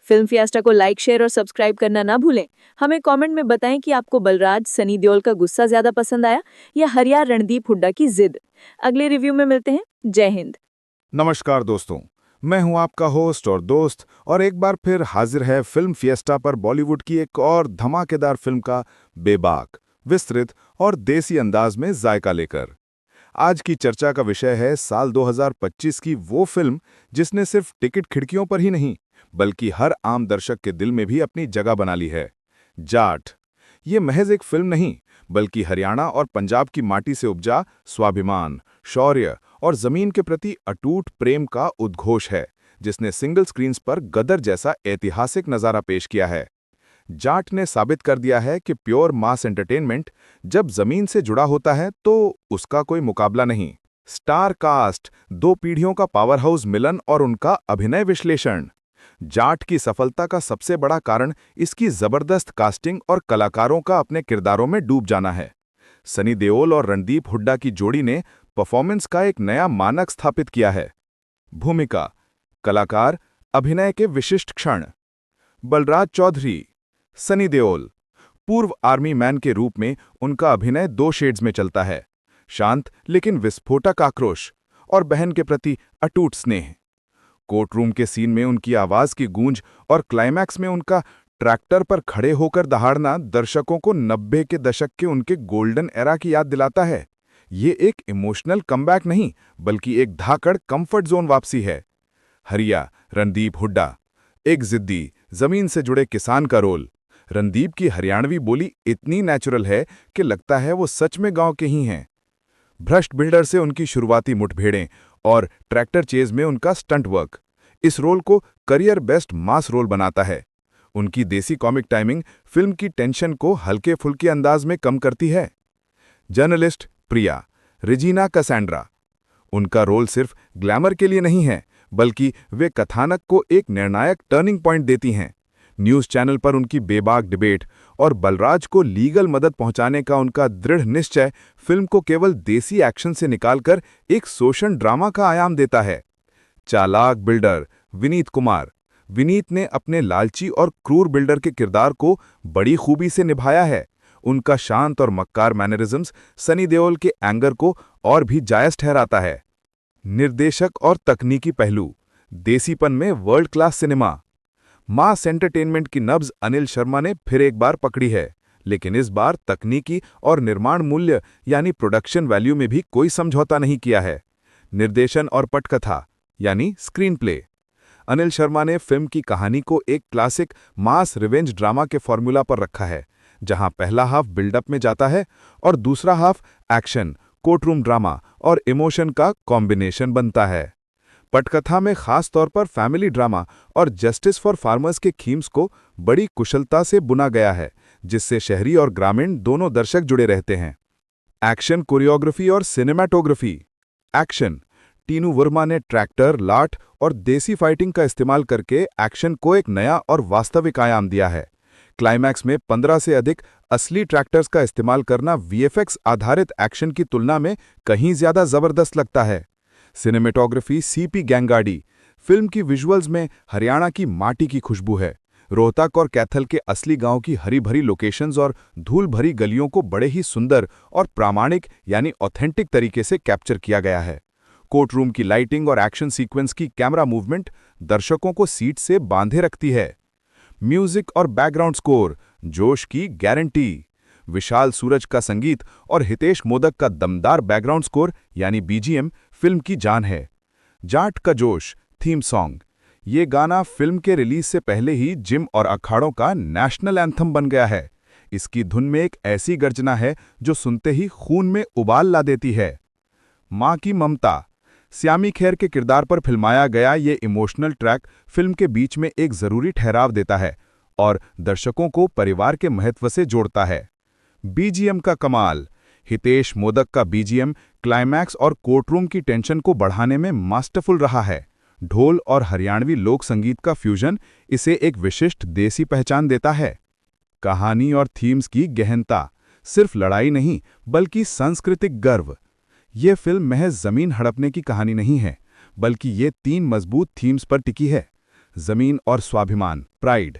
फिल्म फिएस्टा को लाइक, शेयर और सब्सक्राइब करना ना भूलें। हमें कमेंट में बताएं कि आपको बलराज, सनी देओल का गुस्सा ज्यादा पसंद आया या हरिया रणदीप हुड्डा की जिद। अगले रिव्यू में मिलते हैं। जय हिंद। नमस्कार दोस्तों, मैं हूं आपका होस्ट और दोस्त और एक बार फिर हाजिर है फिल्म फिएस्टा पर बॉलीवुड की एक और धमाकेदार फिल्म का बेबाक, विस्तृत और देसी अंदाज में जायका लेकर। आज की चर्चा का विषय है साल 2025 की वो फिल्म जिसने सिर्फ टिकट खिड़कियों पर ही नहीं बल्कि हर आम दर्शक के दिल में भी अपनी जगह बना ली है। जाट, ये महज एक फिल्म नहीं बल्कि हरियाणा और पंजाब की माटी से उपजा स्वाभिमान, शौर्य और जमीन के प्रति अटूट प्रेम का उद्घोष है, जिसने सिंगल स्क्रीन्स पर गदर जैसा ऐतिहासिक नज़ारा पेश किया है। जाट ने साबित कर दिया है कि प्योर मास एंटरटेनमेंट जब जमीन से जुड़ा होता है तो उसका कोई मुकाबला नहीं। स्टार कास्ट, 2 पीढ़ियों का पावर हाउस मिलन और उनका अभिनय विश्लेषण। जाट की सफलता का सबसे बड़ा कारण इसकी जबरदस्त कास्टिंग और कलाकारों का अपने किरदारों में डूब जाना है। सनी देओल और रणदीप हुड्डा की जोड़ी ने परफॉर्मेंस का एक नया मानक स्थापित किया है। भूमिका, कलाकार, अभिनय के विशिष्ट क्षण। बलराज चौधरी, सनी देओल, पूर्व आर्मी मैन के रूप में उनका अभिनय 2 शेड्स में चलता है, शांत लेकिन विस्फोटक आक्रोश और बहन के प्रति अटूट स्नेह। कोर्टरूम के सीन में उनकी आवाज की गूंज और क्लाइमैक्स में उनका ट्रैक्टर पर खड़े होकर दहाड़ना दर्शकों को 90 के दशक के उनके गोल्डन एरा की याद दिलाता है। ये एक इमोशनल कमबैक नहीं, बल्कि एक धाकड़ कंफर्ट जोन वापसी है। हरिया, रणदीप हुड्डा, एक जिद्दी, जमीन से जुड़े किसान का रोल। रणदीप की हरियाणवी बोली इतनी नेचुरल है कि लगता है वो सच में गांव के ही हैं। भ्रष्ट बिल्डर से उनकी शुरुआती मुठभेड़ें और ट्रैक्टर चेज में उनका स्टंट वर्क इस रोल को करियर बेस्ट मास रोल बनाता है। उनकी देसी कॉमिक टाइमिंग फिल्म की टेंशन को हल्के फुल्के अंदाज में कम करती है। जर्नलिस्ट प्रिया, रेजिना कैसेंड्रा, उनका रोल सिर्फ ग्लैमर के लिए नहीं है, बल्कि वे कथानक को एक निर्णायक टर्निंग पॉइंट देती हैं। न्यूज़ चैनल पर उनकी बेबाक डिबेट और बलराज को लीगल मदद पहुंचाने का उनका दृढ़ निश्चय फिल्म को केवल देसी एक्शन से निकालकर एक शोषण ड्रामा का आयाम देता है। चालाक बिल्डर विनीत कुमार, विनीत ने अपने लालची और क्रूर बिल्डर के किरदार को बड़ी खूबी से निभाया है। उनका शांत और मक्कार मैनरिज्म्स सनी देओल के एंगर को और भी जायज ठहराता है। निर्देशक और तकनीकी पहलू, देसीपन में वर्ल्ड क्लास सिनेमा। मास एंटरटेनमेंट की नब्ज अनिल शर्मा ने फिर एक बार पकड़ी है, लेकिन इस बार तकनीकी और निर्माण मूल्य यानी प्रोडक्शन वैल्यू में भी कोई समझौता नहीं किया है। निर्देशन और पटकथा यानी स्क्रीन प्ले, अनिल शर्मा ने फिल्म की कहानी को एक क्लासिक मास रिवेंज ड्रामा के फॉर्मूला पर रखा है, जहां पहला हाफ बिल्डअप में जाता है और दूसरा हाफ एक्शन, कोर्टरूम ड्रामा और इमोशन का कॉम्बिनेशन बनता है। पटकथा में खास तौर पर फैमिली ड्रामा और जस्टिस फॉर फार्मर्स के थीम्स को बड़ी कुशलता से बुना गया है, जिससे शहरी और ग्रामीण दोनों दर्शक जुड़े रहते हैं। एक्शन कोरियोग्राफी और सिनेमाटोग्राफी। एक्शन, टीनू वर्मा ने ट्रैक्टर, लाठ और देसी फाइटिंग का इस्तेमाल करके एक्शन को एक नया और वास्तविक आयाम दिया है। क्लाइमैक्स में 15 से अधिक असली ट्रैक्टर्स का इस्तेमाल करना वीएफएक्स आधारित एक्शन की तुलना में कहीं ज्यादा जबरदस्त लगता है। सिनेमेटोग्राफी सीपी गैंगाडी, फिल्म की विजुअल्स में हरियाणा की माटी की खुशबू है। रोहतक और कैथल के असली गांव की हरी भरी लोकेशंस और धूल भरी गलियों को बड़े ही सुंदर और प्रामाणिक यानी ऑथेंटिक तरीके से कैप्चर किया गया है। कोर्टरूम की लाइटिंग और एक्शन सीक्वेंस की कैमरा मूवमेंट दर्शकों को सीट से बांधे रखती है। म्यूजिक और बैकग्राउंड स्कोर, जोश की गारंटी। विशाल सूरज का संगीत और हितेश मोदक का दमदार बैकग्राउंड स्कोर यानी बीजीएम फिल्म की जान है। जाट का जोश थीम सॉन्ग, ये गाना फिल्म के रिलीज से पहले ही जिम और अखाड़ों का नेशनल एंथम बन गया है। इसकी धुन में एक ऐसी गर्जना है जो सुनते ही खून में उबाल ला देती है। मां की ममता, श्यामी खेर के किरदार पर फिल्माया गया ये इमोशनल ट्रैक फिल्म के बीच में एक जरूरी ठहराव देता है और दर्शकों को परिवार के महत्व से जोड़ता है। बीजीएम का कमाल, हितेश मोदक का बीजीएम क्लाइमैक्स और कोर्टरूम की टेंशन को बढ़ाने में मास्टरफुल रहा है। ढोल और हरियाणवी लोक संगीत का फ्यूजन इसे एक विशिष्ट देसी पहचान देता है। कहानी और थीम्स की गहनता, सिर्फ लड़ाई नहीं बल्कि सांस्कृतिक गर्व। ये फिल्म महज जमीन हड़पने की कहानी नहीं है, बल्कि ये 3 मजबूत थीम्स पर टिकी है। जमीन और स्वाभिमान, प्राइड।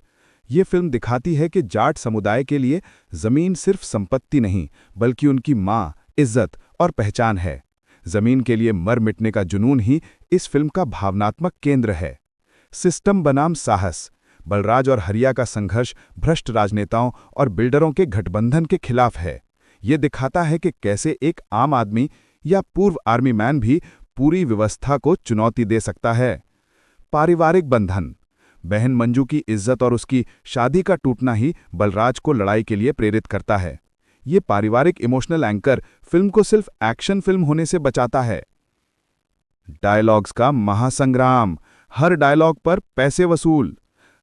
ये फिल्म दिखाती है कि जाट समुदाय के लिए जमीन सिर्फ संपत्ति नहीं, बल्कि उनकी मां, इज्जत और पहचान है। जमीन के लिए मर मिटने का जुनून ही इस फिल्म का भावनात्मक केंद्र है। सिस्टम बनाम साहस, बलराज और हरिया का संघर्ष भ्रष्ट राजनेताओं और बिल्डरों के गठबंधन के खिलाफ है। ये दिखाता है कि कैसे एक आम आदमी या पूर्व आर्मी मैन भी पूरी व्यवस्था को चुनौती दे सकता है। पारिवारिक बंधन, बहन मंजू की इज्जत और उसकी शादी का टूटना ही बलराज को लड़ाई के लिए प्रेरित करता है। ये पारिवारिक इमोशनल एंकर फिल्म को सिर्फ एक्शन फिल्म होने से बचाता है। डायलॉग्स का महासंग्राम, हर डायलॉग पर पैसे वसूल।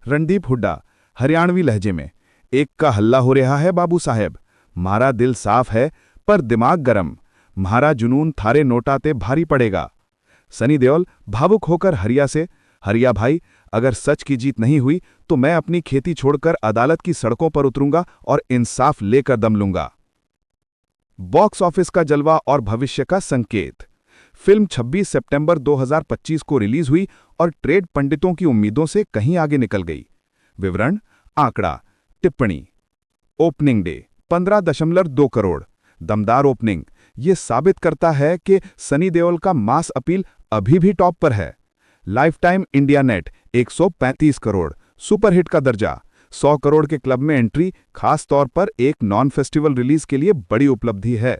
रणदीप हुड्डा, हरियाणवी लहजे में, एक का हल्ला हो रहा है बाबू साहेब, मारा दिल साफ है पर दिमाग गरम। म्हारा जुनून थारे नोटाते भारी पड़ेगा। सनी देओल भावुक होकर हरिया से, हरिया भाई, अगर सच की जीत नहीं हुई तो मैं अपनी खेती छोड़कर अदालत की सड़कों पर उतरूंगा और इंसाफ लेकर दम लूंगा। बॉक्स ऑफिस का जलवा और भविष्य का संकेत। फिल्म 26 सितंबर 2025 को रिलीज हुई और ट्रेड पंडितों की उम्मीदों से कहीं आगे निकल गई। विवरण, आंकड़ा, टिप्पणी। ओपनिंग डे 15.2 करोड़, दमदार ओपनिंग। ये साबित करता है कि सनी देओल का मास अपील अभी भी टॉप पर है। Life time India net 135 crore, superhit का दर्जा। 100 करोड़ के क्लब में एंट्री खास तौर पर एक नॉन फेस्टिवल रिलीज के लिए बड़ी उपलब्धि है।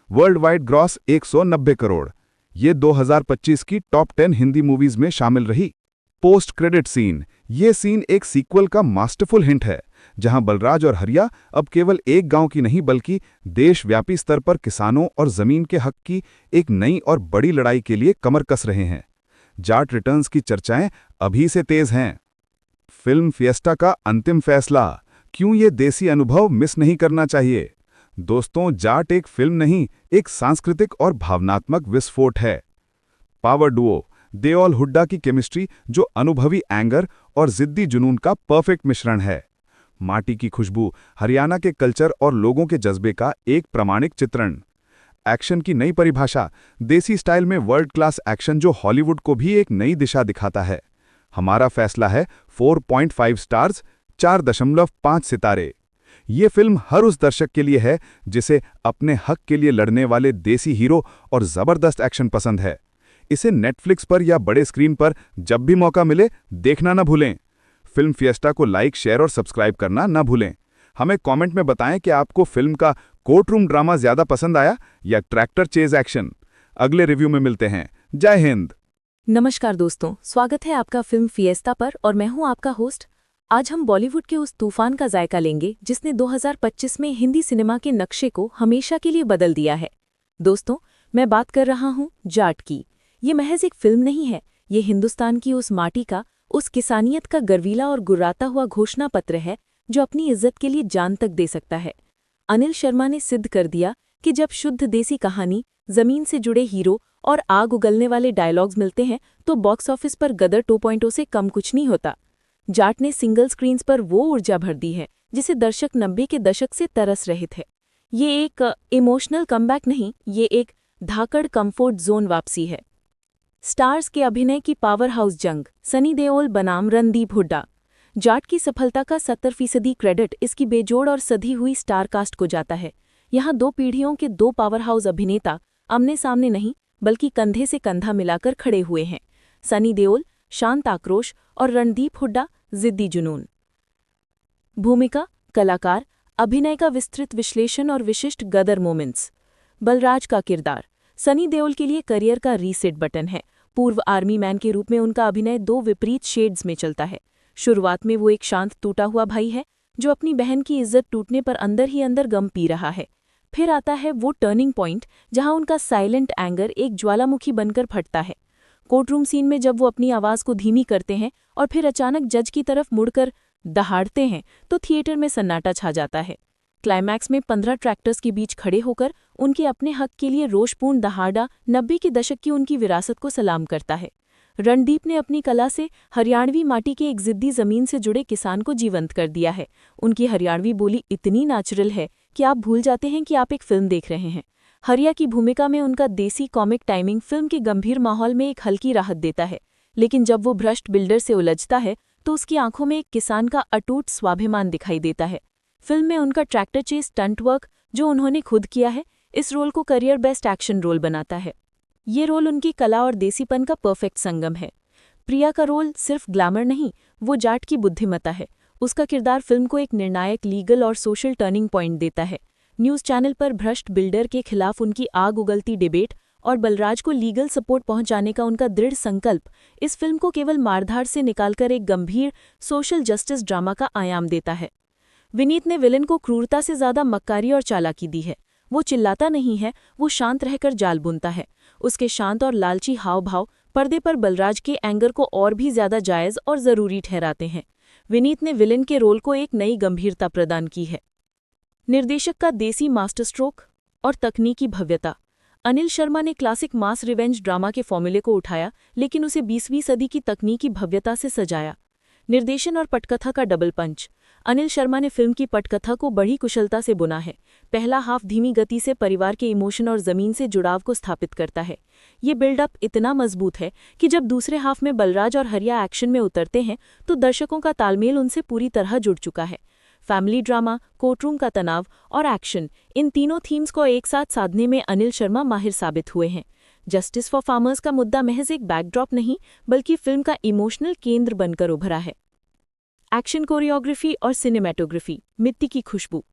वर्ल्ड वाइड ग्रॉस 190 करोड़, ये 2025 की टॉप 10 हिंदी मूवीज में शामिल रही। पोस्ट क्रेडिट सीन, ये सीन एक सीक्वल का मास्टरफुल हिंट है, जहां बलराज और हरिया अब केवल एक गांव की नहीं बल्कि देशव्यापी स्तर पर किसानों और जमीन के हक की एक नई और बड़ी लड़ाई के लिए कमर कस रहे हैं। जाट रिटर्न्स की चर्चाएं अभी से तेज हैं। फिल्म फिएस्टा का अंतिम फैसला, क्यों ये देसी अनुभव मिस नहीं करना चाहिए। दोस्तों, जाट एक फिल्म नहीं, एक सांस्कृतिक और भावनात्मक विस्फोट है। पावर डुओ देओल हुड्डा की केमिस्ट्री, जो अनुभवी एंगर और जिद्दी जुनून का परफेक्ट मिश्रण है। माटी की खुशबू, हरियाणा के कल्चर और लोगों के जज्बे का एक प्रामाणिक चित्रण। एक्शन की नई परिभाषा, देसी स्टाइल में वर्ल्ड क्लास एक्शन जो हॉलीवुड को भी एक नई दिशा दिखाता है। हमारा फैसला है 4.5 स्टार्स, 4.5 सितारे। ये फिल्म हर उस दर्शक के लिए है जिसे अपने हक के लिए लड़ने वाले देसी हीरो और जबरदस्त एक्शन पसंद है। इसे नेटफ्लिक्स पर या बड़े स्क्रीन पर जब भी मौका मिले देखना न भूलें। फिल्म फिएस्टा को लाइक, शेयर और सब्सक्राइब करना न भूलें। हमें कमेंट में बताएं कि आपको फिल्म का कोर्ट रूम ड्रामा ज्यादा पसंद आया या ट्रैक्टर चेज एक्शन। अगले रिव्यू में मिलते हैं। जय हिंद। नमस्कार दोस्तों, स्वागत है आपका फिल्म फिएस्टा पर और मैं हूं आपका होस्ट। आज हम बॉलीवुड के उस तूफान का जायका लेंगे जिसने 2025 में हिंदी सिनेमा के नक्शे को हमेशा के लिए बदल दिया है। दोस्तों, मैं बात कर रहा हूं जाट की। ये महज एक फिल्म नहीं है, ये हिंदुस्तान की उस माटी का, उस किसानियत का गर्वीला और गुर्राता हुआ घोषणा पत्र है जो अपनी इज्जत के लिए जान तक दे सकता है। अनिल शर्मा ने सिद्ध कर दिया कि जब शुद्ध देसी कहानी, जमीन से जुड़े हीरो और आग उगलने वाले डायलॉग्स मिलते हैं तो बॉक्स ऑफिस पर गदर 2.0 से कम कुछ नहीं होता। जाट ने सिंगल स्क्रीन्स पर वो ऊर्जा भर दी है जिसे दर्शक 90 के दशक से तरस रहे थे। ये एक इमोशनल कमबैक नहीं, ये एक धाकड़ कंफर्ट जोन वापसी है। स्टार्स के अभिनय की पावर हाउस जंग, सनी देओल बनाम रणदीप हुड्डा। जाट की सफलता का 70% क्रेडिट इसकी बेजोड़ और सधी हुई स्टार कास्ट को जाता है। यहाँ दो पीढ़ियों के दो पावर हाउस अभिनेता आमने सामने नहीं बल्कि कंधे से कंधा मिलाकर खड़े हुए हैं। सनी देओल शांत आक्रोश और रणदीप हुड्डा जिद्दी जुनून। भूमिका, कलाकार, अभिनय का विस्तृत विश्लेषण और विशिष्ट गदर मोमेंट्स। बलराज का किरदार, सनी देओल के लिए करियर का रीसेट बटन है। पूर्व आर्मी मैन के रूप में उनका अभिनय दो विपरीत शेड्स में चलता है। शुरुआत में वो एक शांत टूटा हुआ भाई है जो अपनी बहन की इज्जत टूटने पर अंदर ही अंदर गम पी रहा है। फिर आता है वो टर्निंग पॉइंट जहां उनका साइलेंट एंगर एक ज्वालामुखी बनकर फटता है। कोर्टरूम सीन में जब वो अपनी आवाज को धीमी करते हैं और फिर अचानक जज की तरफ मुड़कर दहाड़ते हैं तो थिएटर में सन्नाटा छा जाता है। क्लाइमैक्स में 15 ट्रैक्टर्स के बीच खड़े होकर उनके अपने हक के लिए रोषपूर्ण दहाड़ा 90 के दशक की उनकी विरासत को सलाम करता है। रणदीप ने अपनी कला से हरियाणवी माटी के एक जिद्दी जमीन से जुड़े किसान को जीवंत कर दिया है। उनकी हरियाणवी बोली इतनी नेचुरल है कि आप भूल जाते हैं कि आप एक फिल्म देख रहे हैं। हरिया की भूमिका में उनका देसी कॉमिक टाइमिंग फिल्म के गंभीर माहौल में एक हल्की राहत देता है, लेकिन जब वो भ्रष्ट बिल्डर से उलझता है तो उसकी आंखों में एक किसान का अटूट स्वाभिमान दिखाई देता है। फिल्म में उनका ट्रैक्टर चेस स्टंट वर्क जो उन्होंने खुद किया है, इस रोल को करियर बेस्ट एक्शन रोल बनाता है। ये रोल उनकी कला और देसीपन का परफेक्ट संगम है। प्रिया का रोल सिर्फ ग्लैमर नहीं, वो जाट की बुद्धिमत्ता है। उसका किरदार फिल्म को एक निर्णायक लीगल और सोशल टर्निंग पॉइंट देता है। न्यूज़ चैनल पर भ्रष्ट बिल्डर के खिलाफ उनकी आग उगलती डिबेट और बलराज को लीगल सपोर्ट पहुंचाने का उनका दृढ़ संकल्प इस फिल्म को केवल मारधाड़ से निकालकर एक गंभीर सोशल जस्टिस ड्रामा का आयाम देता है। विनीत ने विलन को क्रूरता से ज्यादा मक्कारी और चालाकी दी है। वो चिल्लाता नहीं है, वो शांत रहकर जाल बुनता है। उसके शांत और लालची हाव भाव पर्दे पर बलराज के एंगर को और भी ज्यादा जायज और जरूरी ठहराते हैं। विनीत ने विलन के रोल को एक नई गंभीरता प्रदान की है। निर्देशक का देसी मास्टर स्ट्रोक और तकनीकी भव्यता। अनिल शर्मा ने क्लासिक मास रिवेंज ड्रामा के फॉर्मूले को उठाया, लेकिन उसे 20वीं सदी की तकनीकी भव्यता से सजाया। निर्देशन और पटकथा का डबल पंच। अनिल शर्मा ने फिल्म की पटकथा को बड़ी कुशलता से बुना है। पहला हाफ धीमी गति से परिवार के इमोशन और जमीन से जुड़ाव को स्थापित करता है। ये बिल्डअप इतना मजबूत है कि जब दूसरे हाफ में बलराज और हरिया एक्शन में उतरते हैं तो दर्शकों का तालमेल उनसे पूरी तरह जुड़ चुका है। फैमिली ड्रामा, कोर्टरूम का तनाव और एक्शन, इन तीनों थीम्स को एक साथ साधने में अनिल शर्मा माहिर साबित हुए हैं। जस्टिस फॉर फार्मर्स का मुद्दा महज एक बैकड्रॉप नहीं, बल्कि फिल्म का इमोशनल केंद्र बनकर उभरा है। एक्शन कोरियोग्राफी और सिनेमैटोग्राफी। मिट्टी की खुशबू।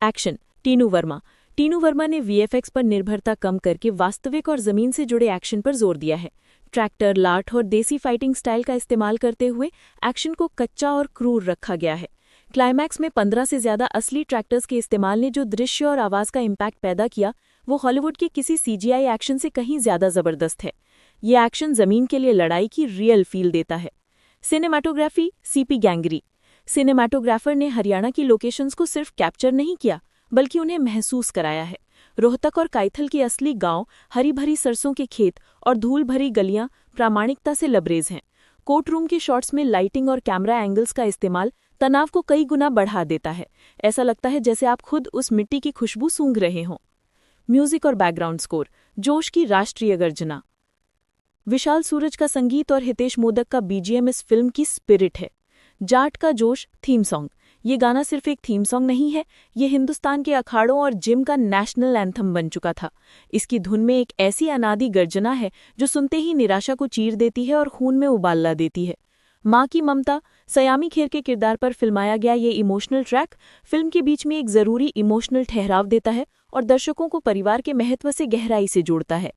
एक्शन। टीनू वर्मा ने वीएफएक्स पर निर्भरता कम करके वास्तविक और जमीन से जुड़े एक्शन पर जोर दिया है। ट्रैक्टर, लाठ और देसी फाइटिंग स्टाइल का इस्तेमाल करते हुए एक्शन को कच्चा और क्रूर रखा गया है। क्लाइमैक्स में 15 से ज्यादा असली ट्रैक्टर्स के इस्तेमाल ने जो दृश्य और आवाज का इम्पैक्ट पैदा किया, वो हॉलीवुड के किसी सीजीआई एक्शन से कहीं ज्यादा जबरदस्त है। ये एक्शन जमीन के लिए लड़ाई की रियल फील देता है। सिनेमैटोग्राफी। सीपी गैंगरी। सिनेमैटोग्राफर ने हरियाणा की लोकेशंस को सिर्फ कैप्चर नहीं किया, बल्कि उन्हें महसूस कराया है। रोहतक और काइथल के असली गांव, हरी भरी सरसों के खेत और धूल भरी गलियां प्रामाणिकता से लबरेज हैं। कोर्ट रूम के शॉट्स में लाइटिंग और कैमरा एंगल्स का इस्तेमाल तनाव को कई गुना बढ़ा देता है। ऐसा लगता है जैसे आप खुद उस मिट्टी की खुशबू सूंघ रहे हों। म्यूजिक और बैकग्राउंड स्कोर। जोश की राष्ट्रीय गर्जना। विशाल सूरज का संगीत और हितेश मोदक का बीजीएम इस फिल्म की स्पिरिट है। जाट का जोश थीम सॉन्ग। ये गाना सिर्फ एक थीम सॉन्ग नहीं है, ये हिंदुस्तान के अखाड़ों और जिम का नेशनल एंथम बन चुका था। इसकी धुन में एक ऐसी अनादि गर्जना है जो सुनते ही निराशा को चीर देती है और खून में उबाल ला देती है। माँ की ममता। सयामी खेर के किरदार पर फिल्माया गया ये इमोशनल ट्रैक फिल्म के बीच में एक जरूरी इमोशनल ठहराव देता है और दर्शकों को परिवार के महत्व से गहराई से जोड़ता है।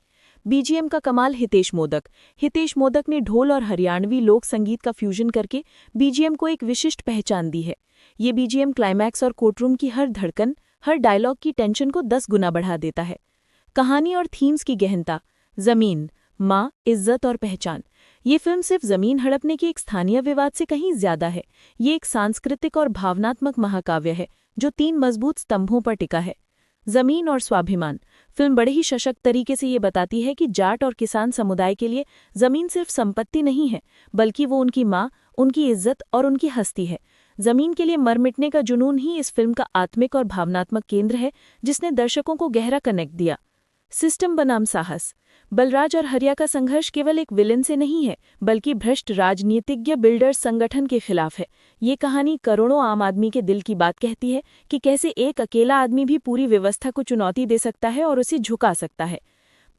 बीजीएम का कमाल हितेश मोदक ने ढोल और हरियाणवी लोक संगीत का फ्यूजन करके बीजीएम को एक विशिष्ट पहचान दी है। ये बीजीएम क्लाइमैक्स और कोर्टरूम की हर धड़कन, हर डायलॉग की टेंशन को 10 गुना बढ़ा देता है। कहानी और थीम्स की गहनता। जमीन, माँ, इज्जत और पहचान। ये फिल्म सिर्फ जमीन हड़पने के एक स्थानीय विवाद से कहीं ज्यादा है। ये एक सांस्कृतिक और भावनात्मक महाकाव्य है जो 3 मजबूत स्तंभों पर टिका है। जमीन और स्वाभिमान। फिल्म बड़े ही सशक्त तरीके से ये बताती है कि जाट और किसान समुदाय के लिए जमीन सिर्फ संपत्ति नहीं है, बल्कि वो उनकी माँ, उनकी इज्जत और उनकी हस्ती है। जमीन के लिए मर मिटने का जुनून ही इस फिल्म का आत्मिक और भावनात्मक केंद्र है, जिसने दर्शकों को गहरा कनेक्ट दिया। सिस्टम बनाम साहस। बलराज और हरिया का संघर्ष केवल एक विलेन से नहीं है, बल्कि भ्रष्ट राजनीतिज्ञ बिल्डर्स संगठन के खिलाफ है। ये कहानी करोड़ों आम आदमी के दिल की बात कहती है कि कैसे एक अकेला आदमी भी पूरी व्यवस्था को चुनौती दे सकता है और उसे झुका सकता है।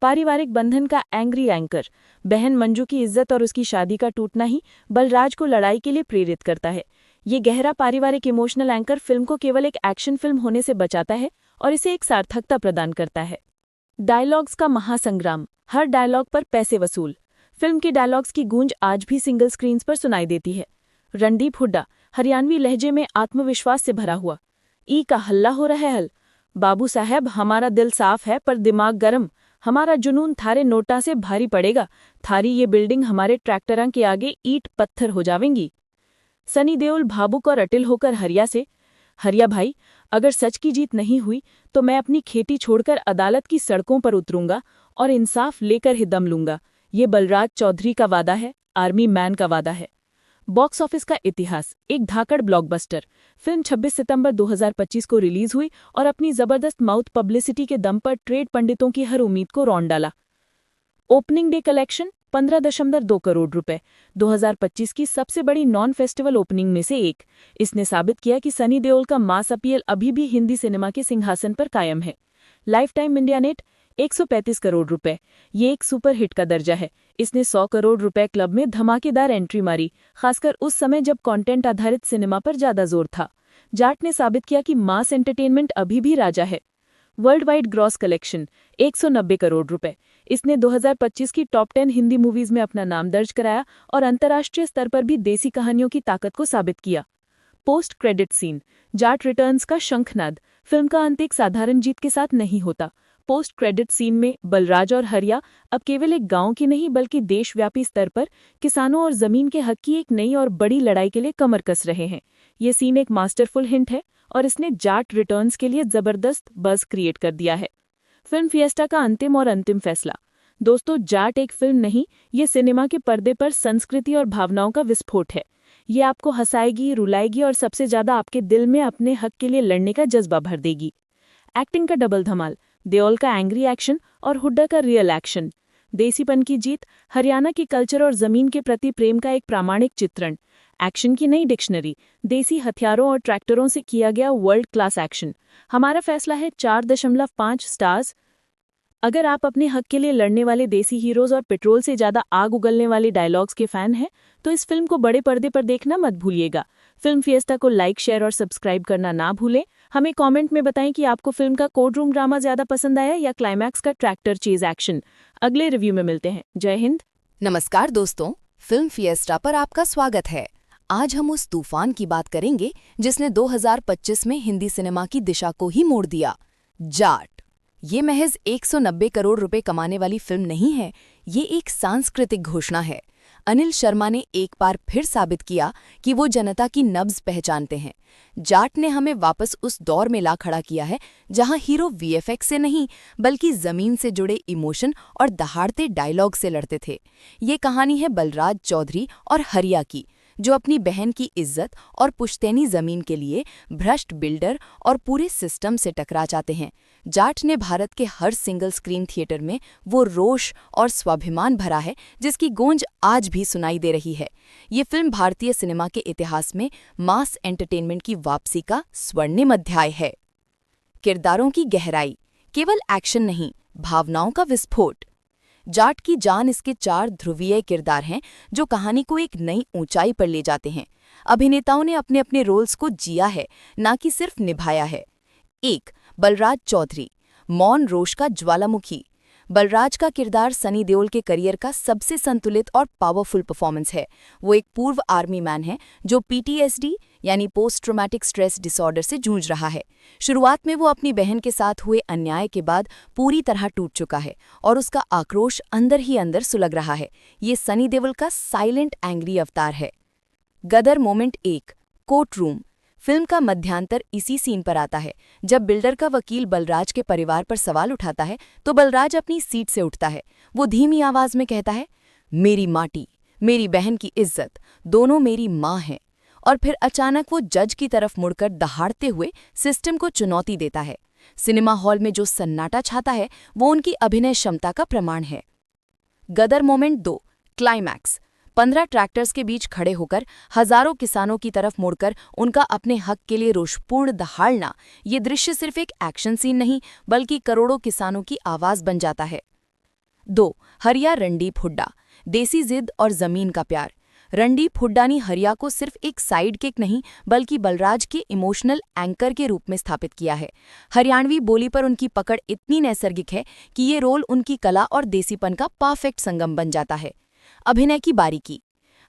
पारिवारिक बंधन का एंग्री एंकर। बहन मंजू की इज्जत और उसकी शादी का टूटना ही बलराज को लड़ाई के लिए प्रेरित करता है। ये गहरा पारिवारिक इमोशनल एंकर फिल्म को केवल एक एक्शन फिल्म होने से बचाता है और इसे एक सार्थकता प्रदान करता है। डायलॉग्स का महासंग्राम। हर डायलॉग पर पैसे वसूल। फिल्म के डायलॉग्स की गूंज आज भी सिंगल स्क्रीन्स पर सुनाई देती है। रणदीप हुड्डा हरियाणवी लहजे में आत्मविश्वास से भरा हुआ। ई का हल्ला हो रहा है हल। बाबू साहब, हमारा दिल साफ है पर दिमाग गरम। हमारा जुनून थारे नोटा से भारी पड़ेगा। थारी ये बिल्डिंग हमारे ट्रैक्टरां के आगे ईंट पत्थर हो जावेंगी। सनी देओल भावुक और अटिल होकर हरिया से, हरिया भाई, अगर सच की जीत नहीं हुई तो मैं अपनी खेती छोड़कर अदालत की सड़कों पर उतरूंगा और इंसाफ लेकर ही दम लूंगा। ये बलराज चौधरी का वादा है, आर्मी मैन का वादा है। बॉक्स ऑफिस का इतिहास। एक धाकड़ ब्लॉकबस्टर। फिल्म 26 सितंबर 2025 को रिलीज हुई और अपनी जबरदस्त माउथ पब्लिसिटी के दम पर ट्रेड पंडितों की हर उम्मीद को रौंद डाला। ओपनिंग डे कलेक्शन 15.2 करोड़ रुपए, 2025 की सबसे बड़ी नॉन फेस्टिवल ओपनिंग में से एक। इसने साबित किया कि सनी देओल का मास अपील अभी भी हिंदी सिनेमा के सिंहासन पर कायम है। Life time India net 135 crore रुपए, ये एक सुपर हिट का दर्जा है। इसने 100 करोड़ रुपए क्लब में धमाकेदार एंट्री मारी, खासकर उस समय जब कंटेंट आधारित सिनेमा पर ज्यादा जोर था। जाट ने साबित किया कि मास एंटरटेनमेंट अभी भी राजा है। World wide gross collection 190 crore रुपए, इसने 2025 की टॉप 10 हिंदी मूवीज में अपना नाम दर्ज कराया और अंतर्राष्ट्रीय स्तर पर भी देसी कहानियों की ताकत को साबित किया। Post credit scene. Jaat returns का शंखनाद। फिल्म का अंत एक साधारण जीत के साथ नहीं होता। पोस्ट क्रेडिट सीन में बलराज और हरिया अब केवल एक गांव की नहीं बल्कि देशव्यापी स्तर पर किसानों और जमीन के हक की एक नई और बड़ी लड़ाई के लिए कमर कस रहे हैं। ये सीन एक मास्टरफुल हिंट है और इसने जाट रिटर्न्स के लिए जबरदस्त बज़ क्रिएट कर दिया है। फिल्म फिएस्टा का अंतिम फैसला। दोस्तों, जाट एक फिल्म नहीं, ये सिनेमा के पर्दे पर संस्कृति और भावनाओं का विस्फोट है। ये आपको हंसाएगी, रुलाएगी और सबसे ज्यादा आपके दिल में अपने हक के लिए लड़ने का जज्बा भर देगी। एक्टिंग का डबल धमाल, देओल का एंग्री एक्शन और हुड्डा का रियल एक्शन। देसीपन की जीत, हरियाणा की कल्चर और जमीन के प्रति प्रेम का एक प्रामाणिक चित्रण। एक्शन की नई डिक्शनरी, देसी हथियारों और ट्रैक्टरों से किया गया वर्ल्ड क्लास एक्शन। हमारा फैसला है 4.5 स्टार्स। अगर आप अपने हक के लिए लड़ने वाले देसी हीरोज और पेट्रोल से ज्यादा आग उगलने वाले डायलॉग्स के फैन हैं, तो इस फिल्म को बड़े पर्दे पर देखना मत भूलिएगा। फिल्म फिएस्टा को लाइक, शेयर और सब्सक्राइब करना ना भूलें। हमें कमेंट में बताएं कि आपको फिल्म का कोर्ट रूम ड्रामा ज्यादा पसंद आया या क्लाइमैक्स का ट्रैक्टर चेज एक्शन। अगले रिव्यू में मिलते हैं। जय हिंद। नमस्कार दोस्तों, फिल्म फिएस्टा पर आपका स्वागत है। आज हम उस तूफान की बात करेंगे जिसने 2025 में हिंदी सिनेमा की दिशा को ही मोड़ दिया, जाट। ये महज 190 करोड़ रुपए कमाने वाली फिल्म नहीं है, ये एक सांस्कृतिक घोषणा है। अनिल शर्मा ने एक बार फिर साबित किया कि वो जनता की नब्ज पहचानते हैं। जाट ने हमें वापस उस दौर में ला खड़ा किया है जहां हीरो वीएफएक्स से नहीं बल्कि जमीन से जुड़े इमोशन और दहाड़ते डायलॉग से लड़ते थे। ये कहानी है बलराज चौधरी और हरिया की, जो अपनी बहन की इज्जत और पुश्तैनी जमीन के लिए भ्रष्ट बिल्डर और पूरे सिस्टम से टकरा जाते हैं। जाट ने भारत के हर सिंगल स्क्रीन थिएटर में वो रोष और स्वाभिमान भरा है जिसकी गूंज आज भी सुनाई दे रही है। ये फिल्म भारतीय सिनेमा के इतिहास में मास एंटरटेनमेंट की वापसी का स्वर्णिम अध्याय है। किरदारों की गहराई, केवल एक्शन नहीं, भावनाओं का विस्फोट। जाट की जान इसके 4 ध्रुवीय किरदार हैं जो कहानी को एक नई ऊंचाई पर ले जाते हैं। अभिनेताओं ने अपने अपने रोल्स को जिया है, ना कि सिर्फ निभाया है। 1. बलराज चौधरी, मौन रोष का ज्वालामुखी। बलराज का किरदार सनी देओल के करियर का सबसे संतुलित और पावरफुल परफॉर्मेंस है। वो एक पूर्व आर्मी मैन है जो पीटीएसडी यानी पोस्ट ट्रॉमेटिक स्ट्रेस डिसऑर्डर से जूझ रहा है। शुरुआत में वो अपनी बहन के साथ हुए अन्याय के बाद पूरी तरह टूट चुका है और उसका आक्रोश अंदर ही अंदर सुलग रहा है। ये सनी देओल का साइलेंट एंग्री अवतार है। गदर मोमेंट 1, कोर्ट रूम। फिल्म का मध्यांतर इसी सीन पर आता है जब बिल्डर का वकील बलराज के परिवार पर सवाल उठाता है तो बलराज अपनी सीट से उठता है। वो धीमी आवाज में कहता है, मेरी माटी, मेरी बहन की इज्जत, दोनों मेरी माँ हैं। और फिर अचानक वो जज की तरफ मुड़कर दहाड़ते हुए सिस्टम को चुनौती देता है। सिनेमा हॉल में जो सन्नाटा छाता है वो उनकी अभिनय क्षमता का प्रमाण है। गदर मोमेंट 2, क्लाइमैक्स। 15 ट्रैक्टर्स के बीच खड़े होकर हजारों किसानों की तरफ मुड़कर उनका अपने हक के लिए रोषपूर्ण दहाड़ना, ये दृश्य सिर्फ एक एक्शन सीन नहीं बल्कि करोड़ों किसानों की आवाज बन जाता है। 2. हरिया रणदीप हुड्डा, देसी जिद और जमीन का प्यार। रणदीप हुड्डा ने हरिया को सिर्फ एक साइड किक नहीं बल्कि बलराज के इमोशनल एंकर के रूप में स्थापित किया है। हरियाणवी बोली पर उनकी पकड़ इतनी नैसर्गिक है कि ये रोल उनकी कला और देसीपन का परफेक्ट संगम बन जाता है। अभिनय की बारीकी।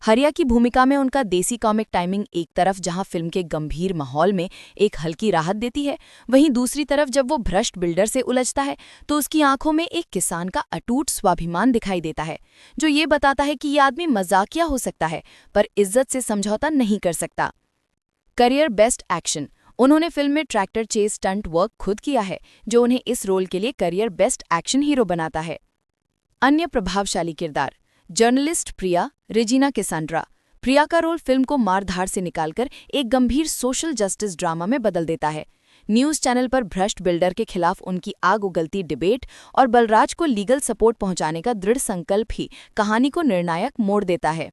हरिया की भूमिका में उनका देसी कॉमिक टाइमिंग एक तरफ जहां फिल्म के गंभीर माहौल में एक हल्की राहत देती है, वहीं दूसरी तरफ जब वो भ्रष्ट बिल्डर से उलझता है तो उसकी आंखों में एक किसान का अटूट स्वाभिमान दिखाई देता है, जो ये बताता है कि ये आदमी मजाकिया हो सकता है पर इज्जत से समझौता नहीं कर सकता। Career best action. उन्होंने फिल्म में ट्रैक्टर चेस स्टंट वर्क खुद किया है, जो उन्हें इस रोल के लिए करियर बेस्ट एक्शन हीरो बनाता है। अन्य प्रभावशाली किरदार। जर्नलिस्ट प्रिया, रेजिना कैसांड्रा। प्रिया का रोल फिल्म को मारधाड़ से निकालकर एक गंभीर सोशल जस्टिस ड्रामा में बदल देता है। न्यूज़ चैनल पर भ्रष्ट बिल्डर के खिलाफ उनकी आग उगलती डिबेट और बलराज को लीगल सपोर्ट पहुंचाने का दृढ़ संकल्प ही कहानी को निर्णायक मोड़ देता है।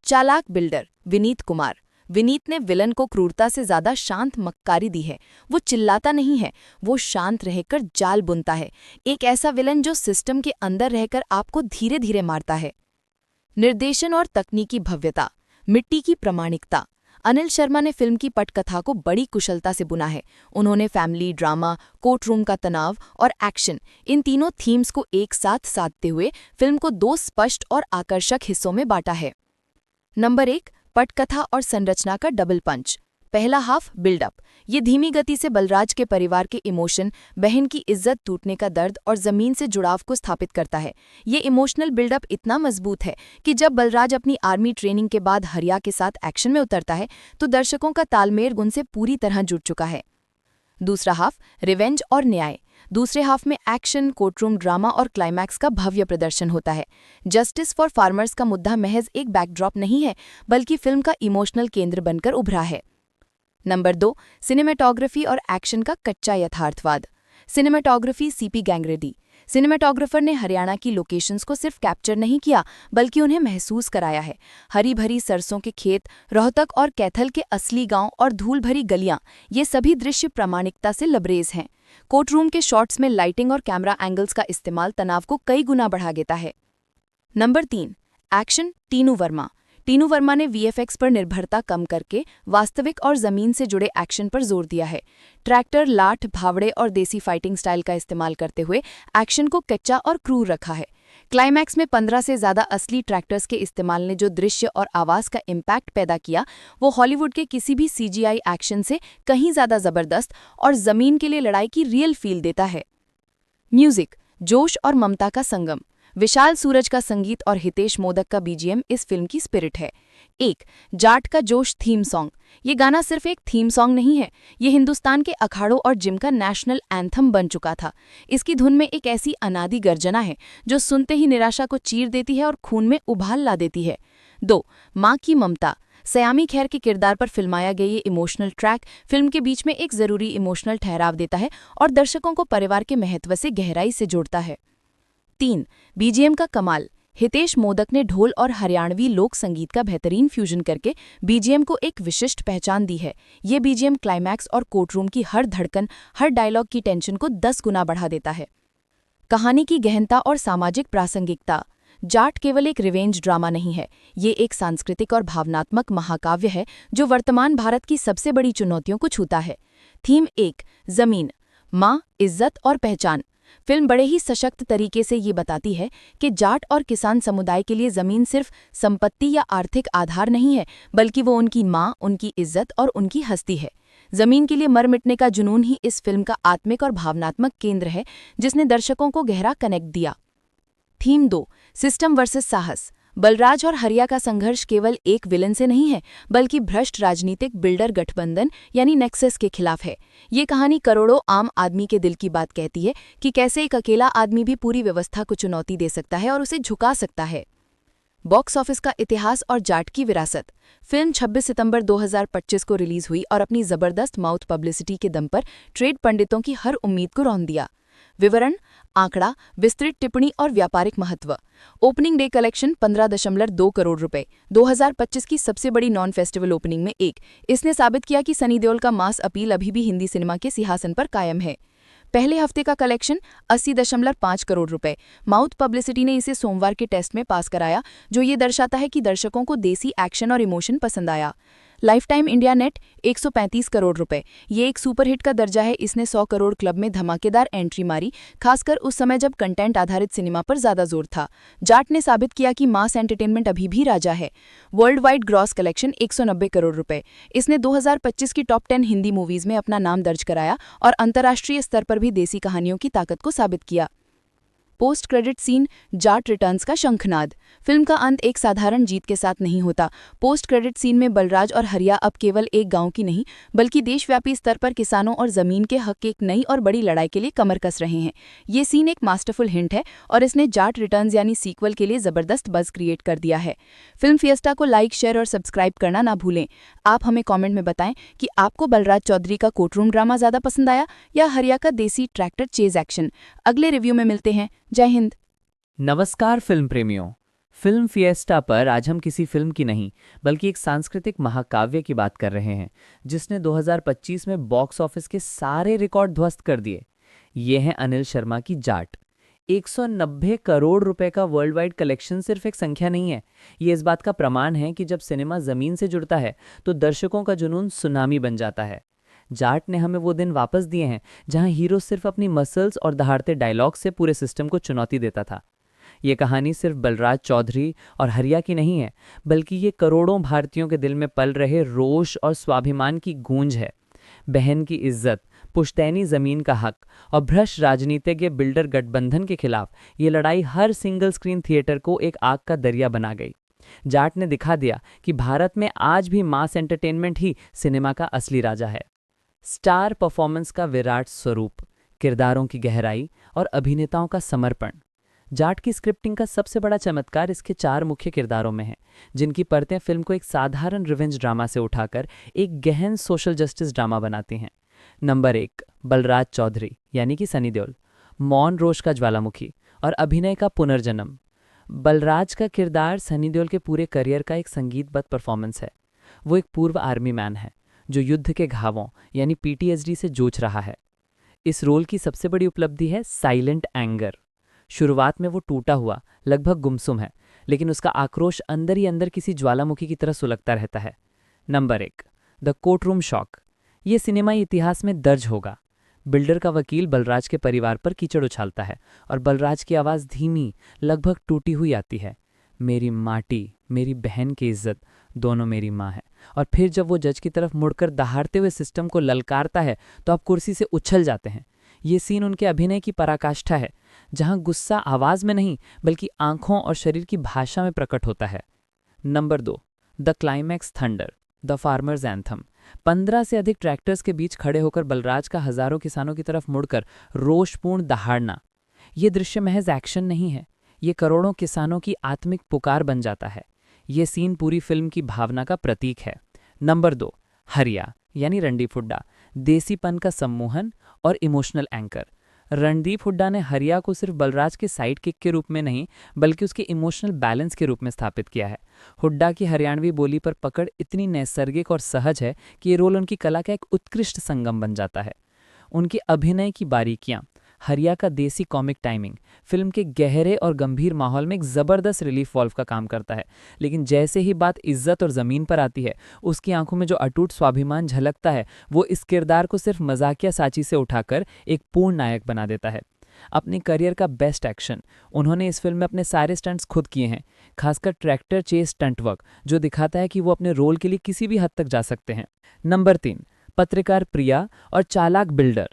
चालाक बिल्डर, विनीत कुमार। विनीत ने विलन को क्रूरता से ज्यादा शांत मक्कारी दी है। वो चिल्लाता नहीं है, वो शांत रहकर जाल बुनता है। एक ऐसा विलन जो सिस्टम के अंदर रहकर आपको धीरे धीरे मारता है। निर्देशन और तकनीकी भव्यता। मिट्टी की प्रामाणिकता। अनिल शर्मा ने फिल्म की पटकथा को बड़ी कुशलता से बुना है। उन्होंने फैमिली ड्रामा, कोर्ट रूम का तनाव और एक्शन, इन तीनों थीम्स को एक साथ साधते हुए फिल्म को 2 स्पष्ट और आकर्षक हिस्सों में बांटा है। नंबर 1, पटकथा और संरचना का डबल पंच। पहला हाफ बिल्डअप। ये धीमी गति से बलराज के परिवार के इमोशन, बहन की इज्जत टूटने का दर्द और जमीन से जुड़ाव को स्थापित करता है। ये इमोशनल बिल्डअप इतना मजबूत है कि जब बलराज अपनी आर्मी ट्रेनिंग के बाद हरिया के साथ एक्शन में उतरता है तो दर्शकों का तालमेल उनसे पूरी तरह जुड़ चुका है। दूसरा हाफ रिवेंज और न्याय। दूसरे हाफ में एक्शन, कोर्टरूम ड्रामा और क्लाइमैक्स का भव्य प्रदर्शन होता है। जस्टिस फॉर फार्मर्स का मुद्दा महज एक बैकड्रॉप नहीं है, बल्कि फिल्म का इमोशनल केंद्र बनकर उभरा है। नंबर 2, सिनेमेटोग्राफी और एक्शन का कच्चा यथार्थवाद। सिनेमेटोग्राफी सीपी गैंगरेडी। सिनेमेटोग्राफर ने हरियाणा की लोकेशंस को सिर्फ कैप्चर नहीं किया, बल्कि उन्हें महसूस कराया है। हरी भरी सरसों के खेत, रोहतक और कैथल के असली गांव और धूल भरी गलियां, ये सभी दृश्य प्रामाणिकता से लबरेज हैं। कोर्टरूम के शॉट्स में लाइटिंग और कैमरा एंगल्स का इस्तेमाल तनाव को कई गुना बढ़ा देता है। Number 3, action. टीनू वर्मा। टीनू वर्मा ने वीएफएक्स पर निर्भरता कम करके वास्तविक और जमीन से जुड़े एक्शन पर जोर दिया है। ट्रैक्टर, लाठ, भावड़े और देसी फाइटिंग स्टाइल का इस्तेमाल करते हुए एक्शन को कच्चा और क्रूर रखा है। क्लाइमैक्स में 15 से ज़्यादा असली ट्रैक्टर्स के इस्तेमाल ने जो दृश्य और आवाज़ का इम्पैक्ट पैदा किया, वो हॉलीवुड के किसी भी सीजीआई एक्शन से कहीं ज़्यादा ज़बरदस्त और ज़मीन के लिए लड़ाई की रियल फील देता है। म्यूजिक। जोश और ममता का संगम। विशाल सूरज का संगीत और हितेश मोदक का बीजीएम इस फिल्म की स्पिरिट है। 1, जाट का जोश थीम सॉन्ग। ये गाना सिर्फ एक थीम सॉन्ग नहीं है, ये हिंदुस्तान के अखाड़ों और जिम का नेशनल एंथम बन चुका था। इसकी धुन में एक ऐसी अनादि गर्जना है जो सुनते ही निराशा को चीर देती है और खून में उबाल ला देती है। 2, माँ की ममता। सयामी खैर के किरदार पर फिल्माया गया ये इमोशनल ट्रैक फिल्म के बीच में एक ज़रूरी इमोशनल ठहराव देता है और दर्शकों को परिवार के महत्व से गहराई से जोड़ता है। 3, बीजीएम का कमाल। हितेश मोदक ने ढोल और हरियाणवी लोक संगीत का बेहतरीन फ्यूजन करके बीजीएम को एक विशिष्ट पहचान दी है। ये बीजीएम क्लाइमैक्स और कोर्टरूम की हर धड़कन, हर डायलॉग की टेंशन को 10 गुना बढ़ा देता है। कहानी की गहनता और सामाजिक प्रासंगिकता। जाट केवल एक रिवेंज ड्रामा नहीं है, ये एक सांस्कृतिक और भावनात्मक महाकाव्य है जो वर्तमान भारत की सबसे बड़ी चुनौतियों को छूता है। थीम 1, जमीन, माँ, इज्जत और पहचान। फिल्म बड़े ही सशक्त तरीके से ये बताती है कि जाट और किसान समुदाय के लिए जमीन सिर्फ संपत्ति या आर्थिक आधार नहीं है, बल्कि वो उनकी माँ, उनकी इज्जत और उनकी हस्ती है। जमीन के लिए मर मिटने का जुनून ही इस फिल्म का आत्मिक और भावनात्मक केंद्र है, जिसने दर्शकों को गहरा कनेक्ट दिया। थीम 2, सिस्टम वर्सेस साहस। बलराज और हरिया का संघर्ष केवल एक विलन से नहीं है, बल्कि भ्रष्ट राजनीतिक बिल्डर गठबंधन यानी नेक्सस के खिलाफ है। ये कहानी करोड़ों आम आदमी के दिल की बात कहती है कि कैसे एक अकेला आदमी भी पूरी व्यवस्था को चुनौती दे सकता है और उसे झुका सकता है। बॉक्स ऑफिस का इतिहास और जाट की विरासत। फिल्म 26 सितंबर 2025 को रिलीज हुई और अपनी जबरदस्त माउथ पब्लिसिटी के दम पर ट्रेड पंडितों की हर उम्मीद को रौंद दिया। विवरण, आंकड़ा, विस्तृत टिप्पणी और व्यापारिक महत्व। ओपनिंग डे कलेक्शन 15.2 करोड़ रुपए, 2025 की सबसे बड़ी नॉन फेस्टिवल ओपनिंग में एक। इसने साबित किया कि सनी देओल का मास अपील अभी भी हिंदी सिनेमा के सिंहासन पर कायम है। पहले हफ्ते का कलेक्शन 80.5 करोड़ रुपए। माउथ पब्लिसिटी ने इसे सोमवार के टेस्ट में पास कराया, जो ये दर्शाता है कि दर्शकों को देसी एक्शन और इमोशन पसंद आया। Life time India net 135 crore रुपए। ये एक सुपरहिट का दर्जा है। इसने 100 करोड़ क्लब में धमाकेदार एंट्री मारी, खासकर उस समय जब कंटेंट आधारित सिनेमा पर ज्यादा जोर था। जाट ने साबित किया कि मास एंटरटेनमेंट अभी भी राजा है। World wide gross collection 190 crore रुपए। इसने 2025 की टॉप 10 हिंदी मूवीज में अपना नाम दर्ज कराया और अंतर्राष्ट्रीय स्तर पर भी देसी कहानियों की ताकत को साबित किया। Post credit scene, Jaat returns का शंखनाद। फिल्म का अंत एक साधारण जीत के साथ नहीं होता। पोस्ट क्रेडिट सीन में बलराज और हरिया अब केवल एक गांव की नहीं, बल्कि देशव्यापी स्तर पर किसानों और जमीन के हक की एक नई और बड़ी लड़ाई के लिए कमर कस रहे हैं। ये सीन एक मास्टरफुल हिंट है और इसने जाट रिटर्न्स यानी सीक्वल के लिए जबरदस्त बज़ क्रिएट कर दिया है। फिल्म फिएस्टा को लाइक, शेयर और सब्सक्राइब करना ना भूलें। आप हमें कॉमेंट में बताएं कि आपको बलराज चौधरी का कोर्टरूम ड्रामा ज्यादा पसंद आया या हरिया का देसी ट्रैक्टर चेज एक्शन। अगले रिव्यू में मिलते हैं। जय हिंद। नमस्कार फिल्म प्रेमियों। फिल्म फिएस्टा पर आज हम किसी फिल्म की नहीं, बल्कि एक सांस्कृतिक महाकाव्य की बात कर रहे हैं, जिसने 2025 में बॉक्स ऑफिस के सारे रिकॉर्ड ध्वस्त कर दिए। ये है अनिल शर्मा की जाट। 190 करोड़ रुपए का वर्ल्ड वाइड कलेक्शन सिर्फ एक संख्या नहीं है, ये इस बात का प्रमाण है कि जब सिनेमा जमीन से जुड़ता है तो दर्शकों का जुनून सुनामी बन जाता है। जाट ने हमें वो दिन वापस दिए हैं जहां हीरो सिर्फ अपनी मसल्स और दहाड़ते डायलॉग से पूरे सिस्टम को चुनौती देता था। ये कहानी सिर्फ बलराज चौधरी और हरिया की नहीं है, बल्कि ये करोड़ों भारतीयों के दिल में पल रहे रोष और स्वाभिमान की गूंज है। बहन की इज्जत, पुश्तैनी जमीन का हक और भ्रष्ट राजनीतिज्ञ बिल्डर गठबंधन के खिलाफ ये लड़ाई हर सिंगल स्क्रीन थिएटर को एक आग का दरिया बना गई। जाट ने दिखा दिया कि भारत में आज भी मास एंटरटेनमेंट ही सिनेमा का असली राजा है। स्टार परफॉर्मेंस का विराट स्वरूप। किरदारों की गहराई और अभिनेताओं का समर्पण। जाट की स्क्रिप्टिंग का सबसे बड़ा चमत्कार इसके 4 मुख्य किरदारों में है, जिनकी परतें फिल्म को एक साधारण रिवेंज ड्रामा से उठाकर एक गहन सोशल जस्टिस ड्रामा बनाती हैं। नंबर 1, बलराज चौधरी यानी कि सनी देओल, मौन रोष का ज्वालामुखी और अभिनय का पुनर्जन्म। बलराज का किरदार सनी देओल के पूरे करियर का एक संगीतबद्ध परफॉर्मेंस है। वो एक पूर्व आर्मी मैन है जो युद्ध के घावों यानी पीटीएसडी से जूझ रहा है। इस रोल की सबसे बड़ी उपलब्धि है साइलेंट एंगर। शुरुआत में वो टूटा हुआ, लगभग गुमसुम है, लेकिन उसका आक्रोश अंदर ही अंदर किसी ज्वालामुखी की तरह सुलगता रहता है। Number 1, the courtroom shock. ये सिनेमाई इतिहास में दर्ज होगा। बिल्डर का वकील बलराज के परिवार पर कीचड़ उछालता है और बलराज की आवाज़ धीमी, लगभग टूटी हुई आती है, मेरी माटी, मेरी बहन की इज्जत, दोनों मेरी माँ है। और फिर जब वो जज की तरफ मुड़कर दहाड़ते हुए सिस्टम को ललकारता है तो आप कुर्सी से उछल जाते हैं। ये सीन उनके अभिनय की पराकाष्ठा है, जहां गुस्सा आवाज़ में नहीं बल्कि आंखों और शरीर की भाषा में प्रकट होता है। Number 2, the climax thunder, the farmers anthem. 15 से अधिक ट्रैक्टर्स के बीच खड़े होकर बलराज का हजारों किसानों की तरफ मुड़कर रोषपूर्ण दहाड़ना। ये दृश्य महज एक्शन नहीं है, ये करोड़ों किसानों की आत्मिक पुकार बन जाता है। ये सीन पूरी फिल्म की भावना का प्रतीक है। नंबर 2, हरिया यानी रणदीप हुड्डा, देसीपन का सम्मोहन और इमोशनल एंकर। रणदीप हुड्डा ने हरिया को सिर्फ बलराज के साइड किक के रूप में नहीं बल्कि उसके इमोशनल बैलेंस के रूप में स्थापित किया है। हुड्डा की हरियाणवी बोली पर पकड़ इतनी नैसर्गिक और सहज है कि ये रोल उनकी कला का एक उत्कृष्ट संगम बन जाता है। उनकी अभिनय की बारीकियां, हरिया का देसी कॉमिक टाइमिंग फिल्म के गहरे और गंभीर माहौल में एक ज़बरदस्त रिलीफ वॉल्व का काम करता है। लेकिन जैसे ही बात इज्जत और ज़मीन पर आती है, उसकी आंखों में जो अटूट स्वाभिमान झलकता है वो इस किरदार को सिर्फ मजाकिया साची से उठाकर एक पूर्ण नायक बना देता है। अपनी करियर का बेस्ट एक्शन उन्होंने इस फिल्म में अपने सारे स्टंट्स खुद किए हैं, खासकर ट्रैक्टर चेस स्टंट वर्क, जो दिखाता है कि वो अपने रोल के लिए किसी भी हद तक जा सकते हैं। नंबर 3, पत्रकार प्रिया और चालाक बिल्डर।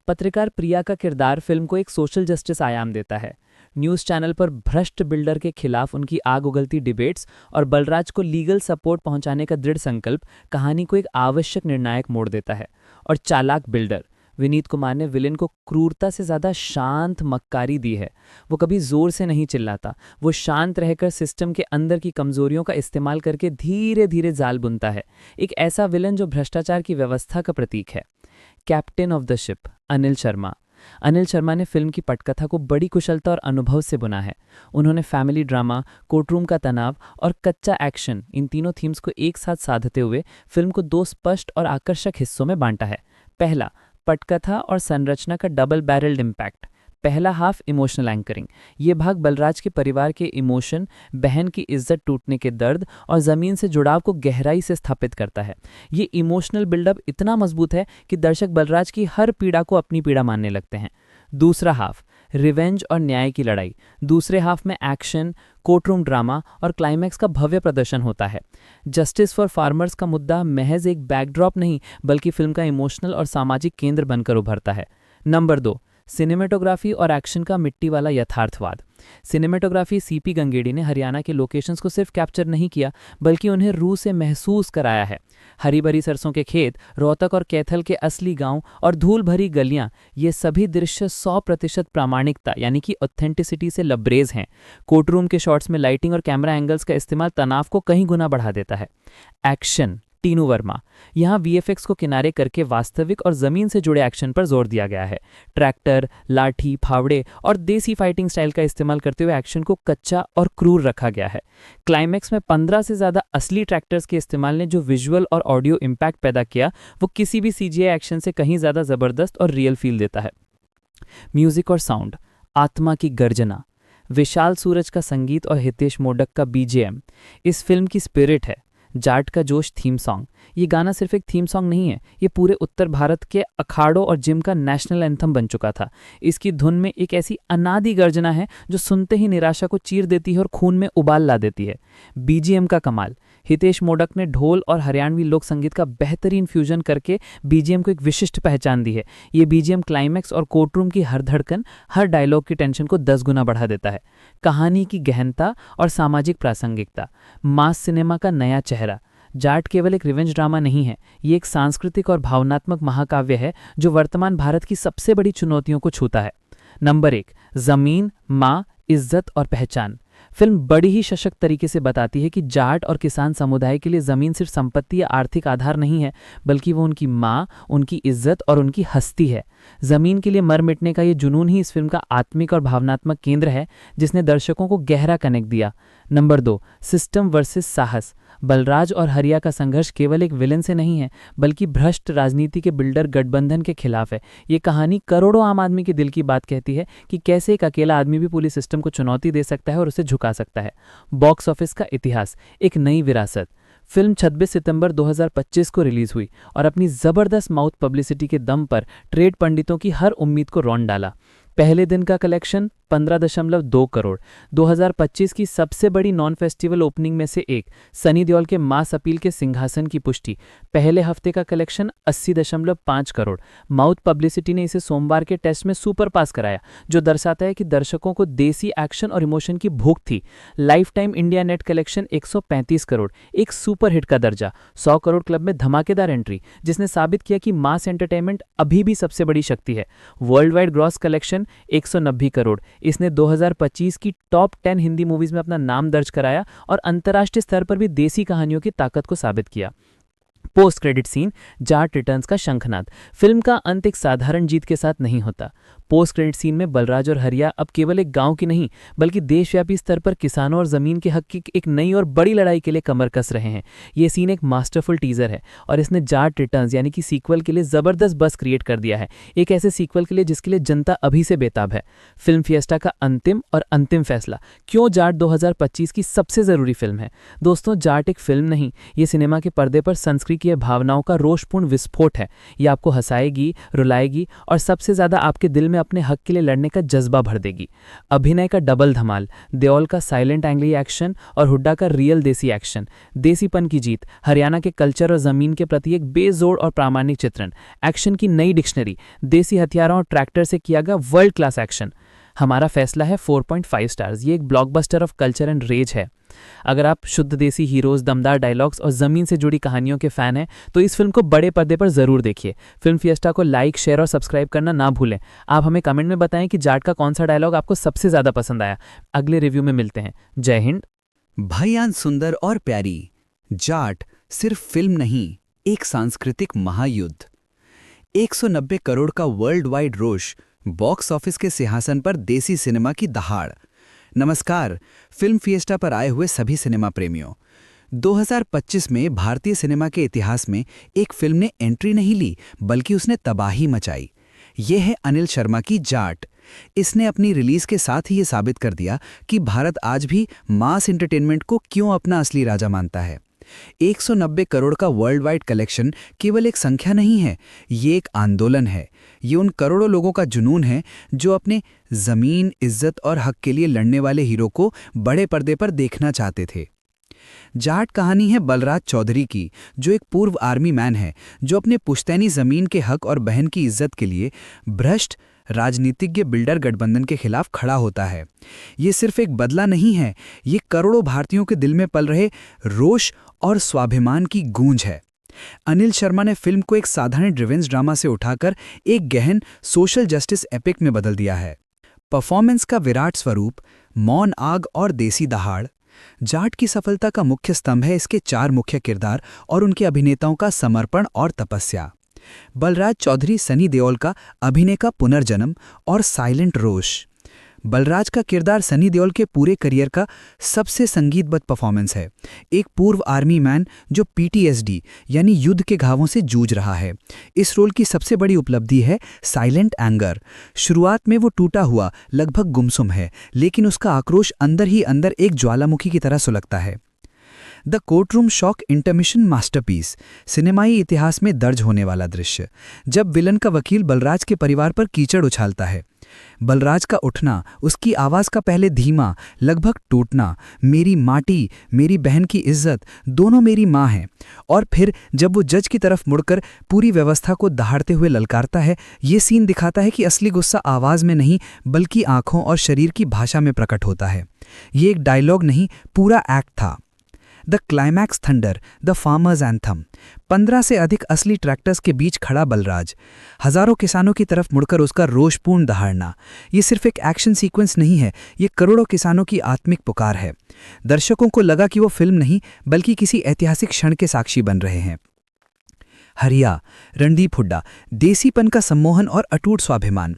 पत्रकार प्रिया का किरदार फिल्म को एक सोशल जस्टिस आयाम देता है। न्यूज़ चैनल पर भ्रष्ट बिल्डर के खिलाफ उनकी आग उगलती डिबेट्स और बलराज को लीगल सपोर्ट पहुंचाने का दृढ़ संकल्प कहानी को एक आवश्यक निर्णायक मोड़ देता है। और चालाक बिल्डर, विनीत कुमार ने विलेन को क्रूरता से ज़्यादा शांत मक्कारी दी है। वो कभी जोर से नहीं चिल्लाता, वो शांत रहकर सिस्टम के अंदर की कमजोरियों का इस्तेमाल करके धीरे धीरे जाल बुनता है। एक ऐसा विलेन जो भ्रष्टाचार की व्यवस्था का प्रतीक है। Captain of the ship, Anil Sharma. Anil Sharma ने फिल्म की पटकथा को बड़ी कुशलता और अनुभव से बुना है। उन्होंने फैमिली ड्रामा, कोर्टरूम का तनाव और कच्चा एक्शन, इन तीनों थीम्स को एक साथ साधते हुए फिल्म को 2 स्पष्ट और आकर्षक हिस्सों में बांटा है। पहला, पटकथा और संरचना का डबल बैरल्ड इम्पैक्ट। पहला हाफ इमोशनल एंकरिंग, ये भाग बलराज के परिवार के इमोशन, बहन की इज्जत टूटने के दर्द और ज़मीन से जुड़ाव को गहराई से स्थापित करता है। ये इमोशनल बिल्डअप इतना मजबूत है कि दर्शक बलराज की हर पीड़ा को अपनी पीड़ा मानने लगते हैं। दूसरा हाफ, रिवेंज और न्याय की लड़ाई। दूसरे हाफ में एक्शन, कोर्टरूम ड्रामा और क्लाइमैक्स का भव्य प्रदर्शन होता है। जस्टिस फॉर फार्मर्स का मुद्दा महज एक बैकड्रॉप नहीं बल्कि फिल्म का इमोशनल और सामाजिक केंद्र बनकर उभरता है। नंबर 2, सिनेमेटोग्राफी और एक्शन का मिट्टी वाला यथार्थवाद। सिनेमेटोग्राफी सीपी गंगेड़ी ने हरियाणा के लोकेशंस को सिर्फ कैप्चर नहीं किया बल्कि उन्हें रूह से महसूस कराया है। हरी भरी सरसों के खेत, रोहतक और कैथल के असली गांव और धूल भरी गलियां, ये सभी दृश्य 100% प्रामाणिकता यानी कि ऑथेंटिसिटी से लबरेज हैं। कोर्टरूम के शॉट्स में लाइटिंग और कैमरा एंगल्स का इस्तेमाल तनाव को कहीं गुना बढ़ा देता है। एक्शन, टीनू वर्मा। यहाँ वीएफएक्स को किनारे करके वास्तविक और जमीन से जुड़े एक्शन पर जोर दिया गया है। ट्रैक्टर, लाठी, फावड़े और देसी फाइटिंग स्टाइल का इस्तेमाल करते हुए एक्शन को कच्चा और क्रूर रखा गया है। क्लाइमैक्स में 15 से ज़्यादा असली ट्रैक्टर्स के इस्तेमाल ने जो विजुअल और ऑडियो इम्पैक्ट पैदा किया वो किसी भी सीजीआई एक्शन से कहीं ज़्यादा ज़बरदस्त और रियल फील देता है। म्यूजिक और साउंड, आत्मा की गर्जना। विशाल सूरज का संगीत और हितेश मोडक का बीजीएम इस फिल्म की स्पिरिट है। जाट का जोश थीम सॉन्ग, ये गाना सिर्फ एक थीम सॉन्ग नहीं है, ये पूरे उत्तर भारत के अखाड़ों और जिम का नेशनल एंथम बन चुका था। इसकी धुन में एक ऐसी अनादि गर्जना है जो सुनते ही निराशा को चीर देती है और खून में उबाल ला देती है। बीजीएम का कमाल, हितेश मोडक ने ढोल और हरियाणवी लोक संगीत का बेहतरीन फ्यूजन करके बीजीएम को एक विशिष्ट पहचान दी है। ये बीजीएम क्लाइमैक्स और कोर्टरूम की हर धड़कन, हर डायलॉग की टेंशन को 10 गुना बढ़ा देता है। कहानी की गहनता और सामाजिक प्रासंगिकता, मास सिनेमा का नया चेहरा। जाट केवल एक रिवेंज ड्रामा नहीं है, ये एक सांस्कृतिक और भावनात्मक महाकाव्य है जो वर्तमान भारत की सबसे बड़ी चुनौतियों को छूता है। नंबर 1, जमीन, माँ, इज्जत और पहचान। फिल्म बड़ी ही सशक्त तरीके से बताती है कि जाट और किसान समुदाय के लिए ज़मीन सिर्फ संपत्ति या आर्थिक आधार नहीं है, बल्कि वो उनकी माँ, उनकी इज्जत और उनकी हस्ती है। ज़मीन के लिए मर मिटने का ये जुनून ही इस फिल्म का आत्मिक और भावनात्मक केंद्र है, जिसने दर्शकों को गहरा कनेक्ट दिया। नंबर 2, सिस्टम वर्सेस साहस। बलराज और हरिया का संघर्ष केवल एक विलन से नहीं है, बल्कि भ्रष्ट राजनीति के बिल्डर गठबंधन के खिलाफ है। ये कहानी करोड़ों आम आदमी के दिल की बात कहती है कि कैसे एक अकेला आदमी भी पुलिस सिस्टम को चुनौती दे सकता है और उसे झुका सकता है। बॉक्स ऑफिस का इतिहास, एक नई विरासत। फिल्म 26 सितंबर 2025 को रिलीज हुई और अपनी जबरदस्त माउथ पब्लिसिटी के दम पर ट्रेड पंडितों की हर उम्मीद को रौंद डाला। पहले दिन का कलेक्शन 15.2 करोड़, 2025 की सबसे बड़ी नॉन फेस्टिवल ओपनिंग में से एक। सनी देओल के मास अपील के सिंहासन की पुष्टि। पहले हफ्ते का कलेक्शन 80.5 करोड़। माउथ पब्लिसिटी ने इसे सोमवार के टेस्ट में सुपर पास कराया, जो दर्शाता है कि दर्शकों को देसी एक्शन और इमोशन की भूख थी। Life time India net collection 135 crore, एक सुपर हिट का दर्जा। 100 करोड़ क्लब में धमाकेदार एंट्री, जिसने साबित किया कि मास एंटरटेनमेंट अभी भी सबसे बड़ी शक्ति है। World wide gross collection 190 crore. इसने 2025 की टॉप 10 हिंदी मूवीज में अपना नाम दर्ज कराया और अंतर्राष्ट्रीय स्तर पर भी देसी कहानियों की ताकत को साबित किया। Post credit scene, Jaat returns का शंखनाद। फिल्म का अंत एक साधारण जीत के साथ नहीं होता। पोस्ट क्रेडिट सीन में बलराज और हरिया अब केवल एक गांव की नहीं, बल्कि देशव्यापी स्तर पर किसानों और जमीन के हक की एक नई और बड़ी लड़ाई के लिए कमर कस रहे हैं। ये सीन एक मास्टरफुल टीजर है और इसने जाट रिटर्न्स यानी कि सीक्वल के लिए जबरदस्त बस क्रिएट कर दिया है। एक ऐसे सीक्वल के लिए जिसके लिए जनता अभी से बेताब है। फिल्म फिएस्टा का अंतिम फैसला, क्यों जाट 2025 की सबसे जरूरी फिल्म है। दोस्तों, जाट एक फिल्म नहीं, ये सिनेमा के पर्दे पर संस्कृति की भावनाओं का रोषपूर्ण विस्फोट है। ये आपको हंसाएगी, रुलाएगी और सबसे ज्यादा आपके दिल में अपने हक के लिए लड़ने का जज्बा भर देगी। अभिनय का डबल धमाल, देओल का साइलेंट एंग्ली एक्शन और हुड्डा का रियल देसी एक्शन। देसीपन की जीत, हरियाणा के कल्चर और जमीन के प्रति एक बेजोड़ और प्रामाणिक चित्रण। एक्शन की नई डिक्शनरी, देसी हथियारों और ट्रैक्टर से किया गया वर्ल्ड क्लास एक्शन। हमारा फैसला है 4.5 स्टार्स। ये एक blockbuster of culture and rage है। अगर आप शुद्ध देसी हीरोज, दमदार डायलॉग्स और जमीन से जुड़ी कहानियों के फैन हैं, तो इस फिल्म को बड़े पर्दे पर जरूर देखिए। फिल्म फिएस्टा को लाइक, शेयर और सब्सक्राइब करना ना भूलें। आप हमें कमेंट में बताएं कि जाट का कौन सा डायलॉग आपको सबसे ज्यादा पसंद आया। अगले रिव्यू में मिलते हैं। जय हिंद। भयान सुंदर और प्यारी, जाट सिर्फ फिल्म नहीं, एक सांस्कृतिक महायुद्ध। 190 करोड़ का वर्ल्ड वाइड रोष, बॉक्स ऑफिस के सिंहासन पर देसी सिनेमा की दहाड़। नमस्कार फिल्म फिएस्टा पर आए हुए सभी सिनेमा प्रेमियों। 2025 में भारतीय सिनेमा के इतिहास में एक फिल्म ने एंट्री नहीं ली, बल्कि उसने तबाही मचाई। ये है अनिल शर्मा की जाट। इसने अपनी रिलीज के साथ ही ये साबित कर दिया कि भारत आज भी मास एंटरटेनमेंट को क्यों अपना असली राजा मानता है। 190 करोड़ का वर्ल्ड वाइड कलेक्शन केवल एक संख्या नहीं है, ये एक आंदोलन है। ये उन करोड़ों लोगों का जुनून है जो अपने जमीन, इज्जत और हक के लिए लड़ने वाले हीरो को बड़े पर्दे पर देखना चाहते थे। जाट कहानी है बलराज चौधरी की, जो एक पूर्व आर्मी मैन है, जो अपने पुश्तैनी जमीन के हक और बहन की इज्जत के लिए भ्रष्ट राजनीतिज्ञ बिल्डर गठबंधन के खिलाफ खड़ा होता है। ये सिर्फ एक बदला नहीं है, ये करोड़ों भारतीयों के दिल में पल रहे रोष और स्वाभिमान की गूंज है। अनिल शर्मा ने फिल्म को एक साधारण रिवेंज ड्रामा से उठाकर एक गहन सोशल जस्टिस एपिक में बदल दिया है। परफॉर्मेंस का विराट स्वरूप, मौन आग और देसी दहाड़। जाट की सफलता का मुख्य स्तंभ है इसके 4 मुख्य किरदार और उनके अभिनेताओं का समर्पण और तपस्या। बलराज चौधरी सनी देओल का अभिनय का पुनर्जन्म और साइलेंट रोष। बलराज का किरदार सनी देओल के पूरे करियर का सबसे संगीतबद्ध परफॉर्मेंस है। एक पूर्व आर्मी मैन जो PTSD यानी युद्ध के घावों से जूझ रहा है। इस रोल की सबसे बड़ी उपलब्धि है साइलेंट एंगर। शुरुआत में वो टूटा हुआ, लगभग गुमसुम है, लेकिन उसका आक्रोश अंदर ही अंदर एक ज्वालामुखी की तरह सुलगता है। The courtroom shock intermission masterpiece, सिनेमाई इतिहास में दर्ज होने वाला दृश्य, जब विलन का वकील बलराज के परिवार पर कीचड़ उछालता है। बलराज का उठना, उसकी आवाज का पहले धीमा, लगभग टूटना, मेरी माटी, मेरी बहन की इज्जत, दोनों मेरी माँ हैं, और फिर जब वो जज की तरफ मुड़कर पूरी व्यवस्था को दहाड़ते हुए ललकारता है, ये सीन दिखाता है कि असली गुस्सा आवाज में नहीं, बल्कि आंखों और शरीर की भाषा में प्रकट होता है। ये एक डायलॉग नहीं, पूरा एक्ट था। The climax thunder, the farmers anthem. 15 से अधिक असली ट्रैक्टर्स के बीच खड़ा बलराज, हजारों किसानों की तरफ मुड़कर उसका रोषपूर्ण दहाड़ना। ये सिर्फ एक एक्शन सीक्वेंस नहीं है, ये करोड़ों किसानों की आत्मिक पुकार है। दर्शकों को लगा कि वो फिल्म नहीं बल्कि किसी ऐतिहासिक क्षण के साक्षी बन रहे हैं। हरिया, रणदीप हुड्डा, देसीपन का सम्मोहन और अटूट स्वाभिमान।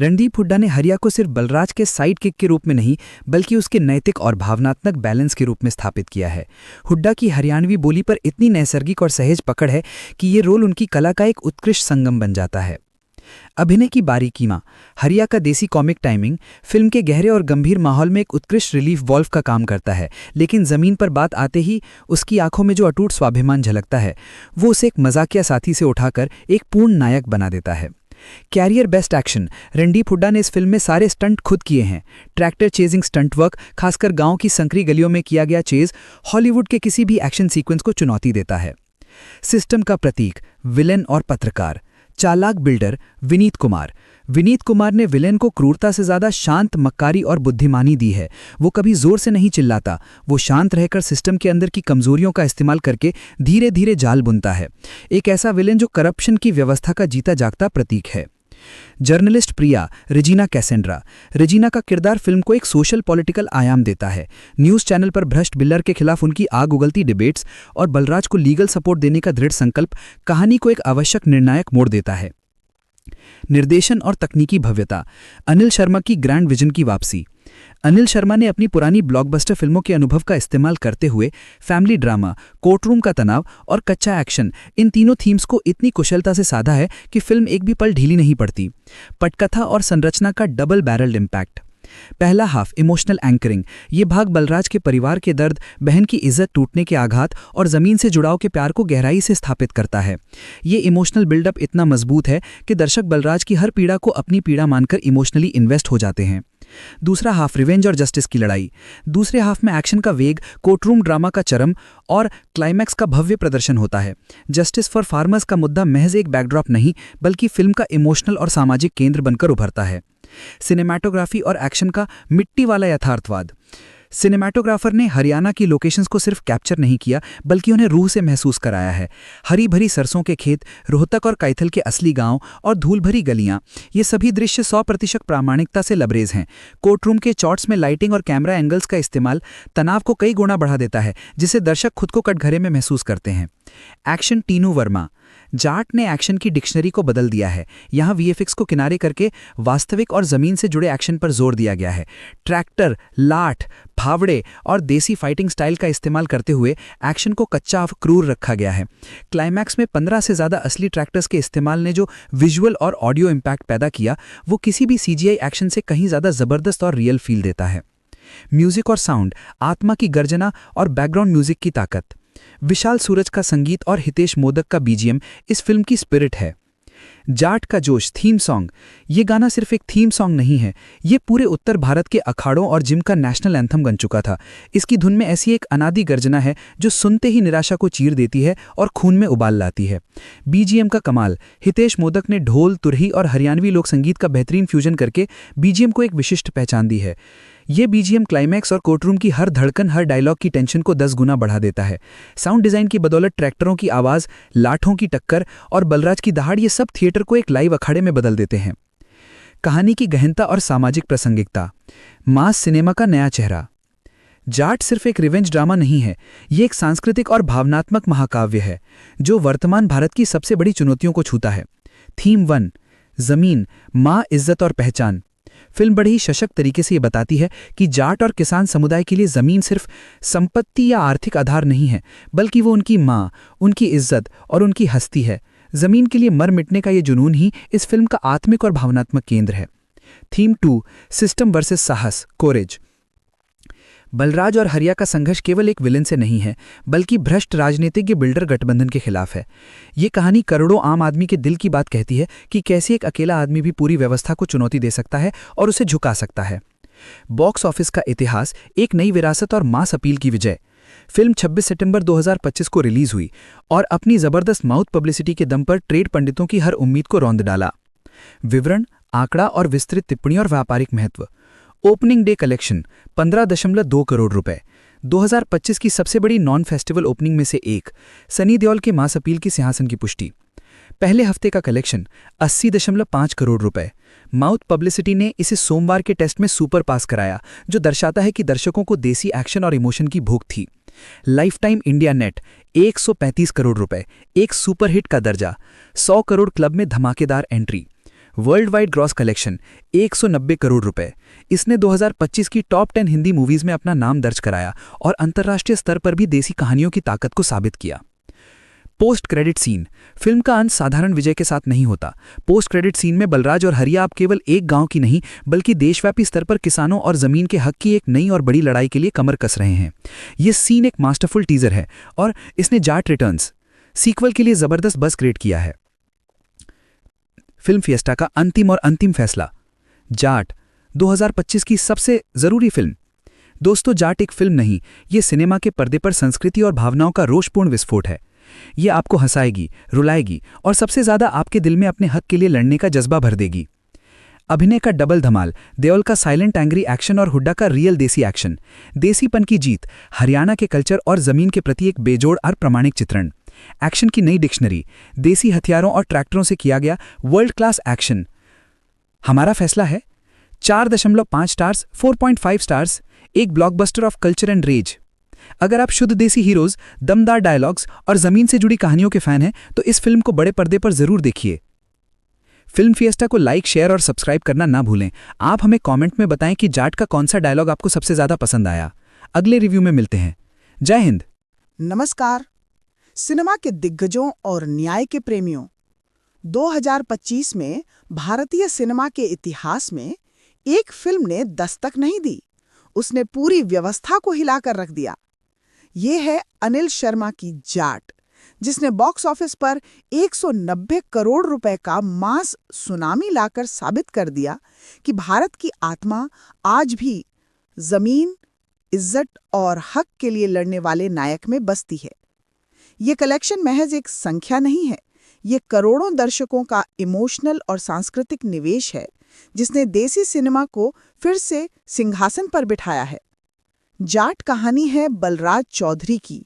रणदीप हुड्डा ने हरिया को सिर्फ बलराज के साइड किक के रूप में नहीं बल्कि उसके नैतिक और भावनात्मक बैलेंस के रूप में स्थापित किया है। हुड्डा की हरियाणवी बोली पर इतनी नैसर्गिक और सहज पकड़ है कि ये रोल उनकी कला का एक उत्कृष्ट संगम बन जाता है। अभिनय की बारीकीमा, हरिया का देसी कॉमिक टाइमिंग फिल्म के गहरे और गंभीर माहौल में एक उत्कृष्ट रिलीफ वॉल्व का काम करता है, लेकिन जमीन पर बात आते ही उसकी आंखों में जो अटूट स्वाभिमान झलकता है वो उसे एक मजाकिया साथी से उठाकर एक पूर्ण नायक बना देता है। Career best action, Randeep Hooda ने इस फिल्म में सारे स्टंट खुद किए हैं। ट्रैक्टर चेजिंग स्टंट वर्क, खासकर गांव की संकरी गलियों में किया गया चेज, हॉलीवुड के किसी भी एक्शन सीक्वेंस को चुनौती देता है। सिस्टम का प्रतीक, विलेन और पत्रकार, चालाक बिल्डर विनीत कुमार। विनीत कुमार ने विलेन को क्रूरता से ज्यादा शांत, मक्कारी और बुद्धिमानी दी है। वो कभी जोर से नहीं चिल्लाता, वो शांत रहकर सिस्टम के अंदर की कमजोरियों का इस्तेमाल करके धीरे धीरे जाल बुनता है। एक ऐसा विलेन जो करप्शन की व्यवस्था का जीता जागता प्रतीक है। जर्नलिस्ट प्रिया, रेजिना कैसेंड्रा। रेजिना का किरदार फिल्म को एक सोशल पॉलिटिकल आयाम देता है। न्यूज़ चैनल पर भ्रष्ट बिल्डर के खिलाफ उनकी आग उगलती डिबेट्स और बलराज को लीगल सपोर्ट देने का दृढ़ संकल्प कहानी को एक आवश्यक निर्णायक मोड़ देता है। निर्देशन और तकनीकी भव्यता, अनिल शर्मा की ग्रैंड विजन की वापसी। अनिल शर्मा ने अपनी पुरानी ब्लॉकबस्टर फिल्मों के अनुभव का इस्तेमाल करते हुए फैमिली ड्रामा, कोर्टरूम का तनाव और कच्चा एक्शन, इन तीनों थीम्स को इतनी कुशलता से साधा है कि फिल्म एक भी पल ढीली नहीं पड़ती। पटकथा और संरचना का डबल बैरल्ड इम्पैक्ट। पहला हाफ इमोशनल एंकरिंग, ये भाग बलराज के परिवार के दर्द, बहन की इज्जत टूटने के आघात और जमीन से जुड़ाव के प्यार को गहराई से स्थापित करता है। ये इमोशनल बिल्डअप इतना मजबूत है कि दर्शक बलराज की हर पीड़ा को अपनी पीड़ा मानकर इमोशनली इन्वेस्ट हो जाते हैं। दूसरा हाफ रिवेंज और जस्टिस की लड़ाई। दूसरे हाफ में एक्शन का वेग, कोर्टरूम ड्रामा का चरम और क्लाइमैक्स का भव्य प्रदर्शन होता है। जस्टिस फॉर फार्मर्स का मुद्दा महज एक बैकड्रॉप नहीं बल्कि फिल्म का इमोशनल और सामाजिक केंद्र बनकर उभरता है। सिनेमैटोग्राफी और एक्शन का मिट्टी वाला यथार्थवाद। सिनेमैटोग्राफर ने हरियाणा की लोकेशंस को सिर्फ कैप्चर नहीं किया बल्कि उन्हें रूह से महसूस कराया है। हरी भरी सरसों के खेत, रोहतक और कैथल के असली गांव और धूल भरी गलियां, ये सभी दृश्य 100% प्रामाणिकता से लबरेज हैं। कोर्टरूम के शॉट्स में लाइटिंग और कैमरा एंगल्स का इस्तेमाल तनाव को कई गुना बढ़ा देता है, जिससे दर्शक खुद को कटघरे में महसूस करते हैं। एक्शन, टीनू वर्मा। जाट ने एक्शन की डिक्शनरी को बदल दिया है। यहाँ वीएफएक्स को किनारे करके वास्तविक और जमीन से जुड़े एक्शन पर जोर दिया गया है। ट्रैक्टर, लाठ, फावड़े और देसी फाइटिंग स्टाइल का इस्तेमाल करते हुए एक्शन को कच्चा और क्रूर रखा गया है। क्लाइमैक्स में 15 से ज़्यादा असली ट्रैक्टर्स के इस्तेमाल ने जो विजुअल और ऑडियो इम्पैक्ट पैदा किया वो किसी भी सीजीआई एक्शन से कहीं ज़्यादा ज़बरदस्त और रियल फील देता है। म्यूजिक और साउंड, आत्मा की गर्जना और बैकग्राउंड म्यूजिक की ताकत। विशाल सूरज का संगीत और हितेश मोदक का बीजीएम इस फिल्म की स्पिरिट है। जाट का जोश थीम सॉन्ग, ये गाना सिर्फ एक थीम सॉन्ग नहीं है, ये पूरे उत्तर भारत के अखाड़ों और जिम का नेशनल एंथम बन चुका था। इसकी धुन में ऐसी एक अनादि गर्जना है जो सुनते ही निराशा को चीर देती है और खून में उबाल लाती है। बीजीएम का कमाल, हितेश मोदक ने ढोल, तुरही और हरियाणवी लोक संगीत का बेहतरीन फ्यूजन करके बीजीएम को एक विशिष्ट पहचान दी है। ये बीजीएम क्लाइमैक्स और कोर्टरूम की हर धड़कन, हर डायलॉग की टेंशन को 10 गुना बढ़ा देता है। साउंड डिजाइन की बदौलत ट्रैक्टरों की आवाज, लाठों की टक्कर और बलराज की दहाड़, ये सब थिएटर को एक लाइव अखाड़े में बदल देते हैं। कहानी की गहनता और सामाजिक प्रासंगिकता, मास सिनेमा का नया चेहरा। जाट सिर्फ एक रिवेंज ड्रामा नहीं है, ये एक सांस्कृतिक और भावनात्मक महाकाव्य है जो वर्तमान भारत की सबसे बड़ी चुनौतियों को छूता है। थीम 1, जमीन, माँ, इज्जत और पहचान। फिल्म बड़ी ही सशक्त तरीके से ये बताती है कि जाट और किसान समुदाय के लिए जमीन सिर्फ संपत्ति या आर्थिक आधार नहीं है बल्कि वो उनकी माँ, उनकी इज्जत और उनकी हस्ती है। जमीन के लिए मर मिटने का ये जुनून ही इस फिल्म का आत्मिक और भावनात्मक केंद्र है। थीम 2, सिस्टम वर्सेस साहस, कोरेज। बलराज और हरिया का संघर्ष केवल एक विलेन से नहीं है बल्कि भ्रष्ट राजनीतिज्ञ बिल्डर गठबंधन के खिलाफ है। ये कहानी करोड़ों आम आदमी के दिल की बात कहती है कि कैसे एक अकेला आदमी भी पूरी व्यवस्था को चुनौती दे सकता है और उसे झुका सकता है। बॉक्स ऑफिस का इतिहास, एक नई विरासत और मास अपील की विजय। फिल्म 26 सितंबर 2025 को रिलीज हुई और अपनी जबरदस्त माउथ पब्लिसिटी के दम पर ट्रेड पंडितों की हर उम्मीद को रौंद डाला। विवरण, आंकड़ा और विस्तृत टिप्पणी और व्यापारिक महत्व। ओपनिंग डे कलेक्शन 15.2 करोड़ रुपए, 2025 की सबसे बड़ी नॉन फेस्टिवल ओपनिंग में से एक, सनी देओल के मास अपील की सिंहासन की पुष्टि। पहले हफ्ते का कलेक्शन 80.5 करोड़ रुपए। माउथ पब्लिसिटी ने इसे सोमवार के टेस्ट में सुपर पास कराया, जो दर्शाता है कि दर्शकों को देसी एक्शन और इमोशन की भूख थी। Life time India net 135 crore रुपए, एक सुपरहिट का दर्जा। 100 करोड़ क्लब में धमाकेदार entry. World wide gross collection 190 crore रुपए। इसने 2025 की टॉप 10 हिंदी मूवीज में अपना नाम दर्ज कराया और अंतर्राष्ट्रीय स्तर पर भी देसी कहानियों की ताकत को साबित किया। Post credit scene. फिल्म का अंत साधारण विजय के साथ नहीं होता। पोस्ट क्रेडिट सीन में बलराज और हरिया अब केवल एक गांव की नहीं बल्कि देशव्यापी स्तर पर किसानों और जमीन के हक की एक नई और बड़ी लड़ाई के लिए कमर कस रहे हैं। यह सीन एक मास्टरफुल टीजर है और इसने जाट रिटर्न्स सीक्वल के लिए जबरदस्त बज़ क्रिएट किया है। फिल्म फिएस्टा का अंतिम फैसला। जाट 2025 की सबसे जरूरी फिल्म। दोस्तों, जाट एक फिल्म नहीं, ये सिनेमा के पर्दे पर संस्कृति और भावनाओं का रोषपूर्ण विस्फोट है। ये आपको हंसाएगी, रुलाएगी और सबसे ज्यादा आपके दिल में अपने हक के लिए लड़ने का जज्बा भर देगी। अभिनय का डबल धमाल, देओल का साइलेंट एंग्री एक्शन और हुड्डा का रियल देसी एक्शन। देसीपन की जीत, हरियाणा के कल्चर और जमीन के प्रति एक बेजोड़ और प्रामाणिक चित्रण। एक्शन की नई डिक्शनरी, देसी हथियारों और ट्रैक्टरों से किया गया वर्ल्ड क्लास एक्शन। हमारा फैसला है 4.5 स्टार्स, 4.5 स्टार्स, एक blockbuster of culture and rage. अगर आप शुद्ध देसी हीरोज, दमदार डायलॉग्स और जमीन से जुड़ी कहानियों के फैन हैं तो इस फिल्म को बड़े पर्दे पर जरूर देखिए। फिल्म फिएस्टा को लाइक, शेयर और सब्सक्राइब करना ना भूलें। आप हमें कमेंट में बताएं कि जाट का कौन सा डायलॉग आपको सबसे ज्यादा पसंद आया। अगले रिव्यू में मिलते हैं। जय हिंद। नमस्कार सिनेमा के दिग्गजों और न्याय के प्रेमियों। 2025 में भारतीय सिनेमा के इतिहास में एक फिल्म ने दस्तक नहीं दी, उसने पूरी व्यवस्था को हिलाकर रख दिया। ये है अनिल शर्मा की जाट, जिसने बॉक्स ऑफिस पर 190 करोड़ रुपए का मास सुनामी लाकर साबित कर दिया कि भारत की आत्मा आज भी जमीन, इज्जत और हक के लिए लड़ने वाले नायक में बसती है। ये कलेक्शन महज एक संख्या नहीं है, ये करोड़ों दर्शकों का इमोशनल और सांस्कृतिक निवेश है, जिसने देसी सिनेमा को फिर से सिंहासन पर बिठाया है। जाट कहानी है बलराज चौधरी की,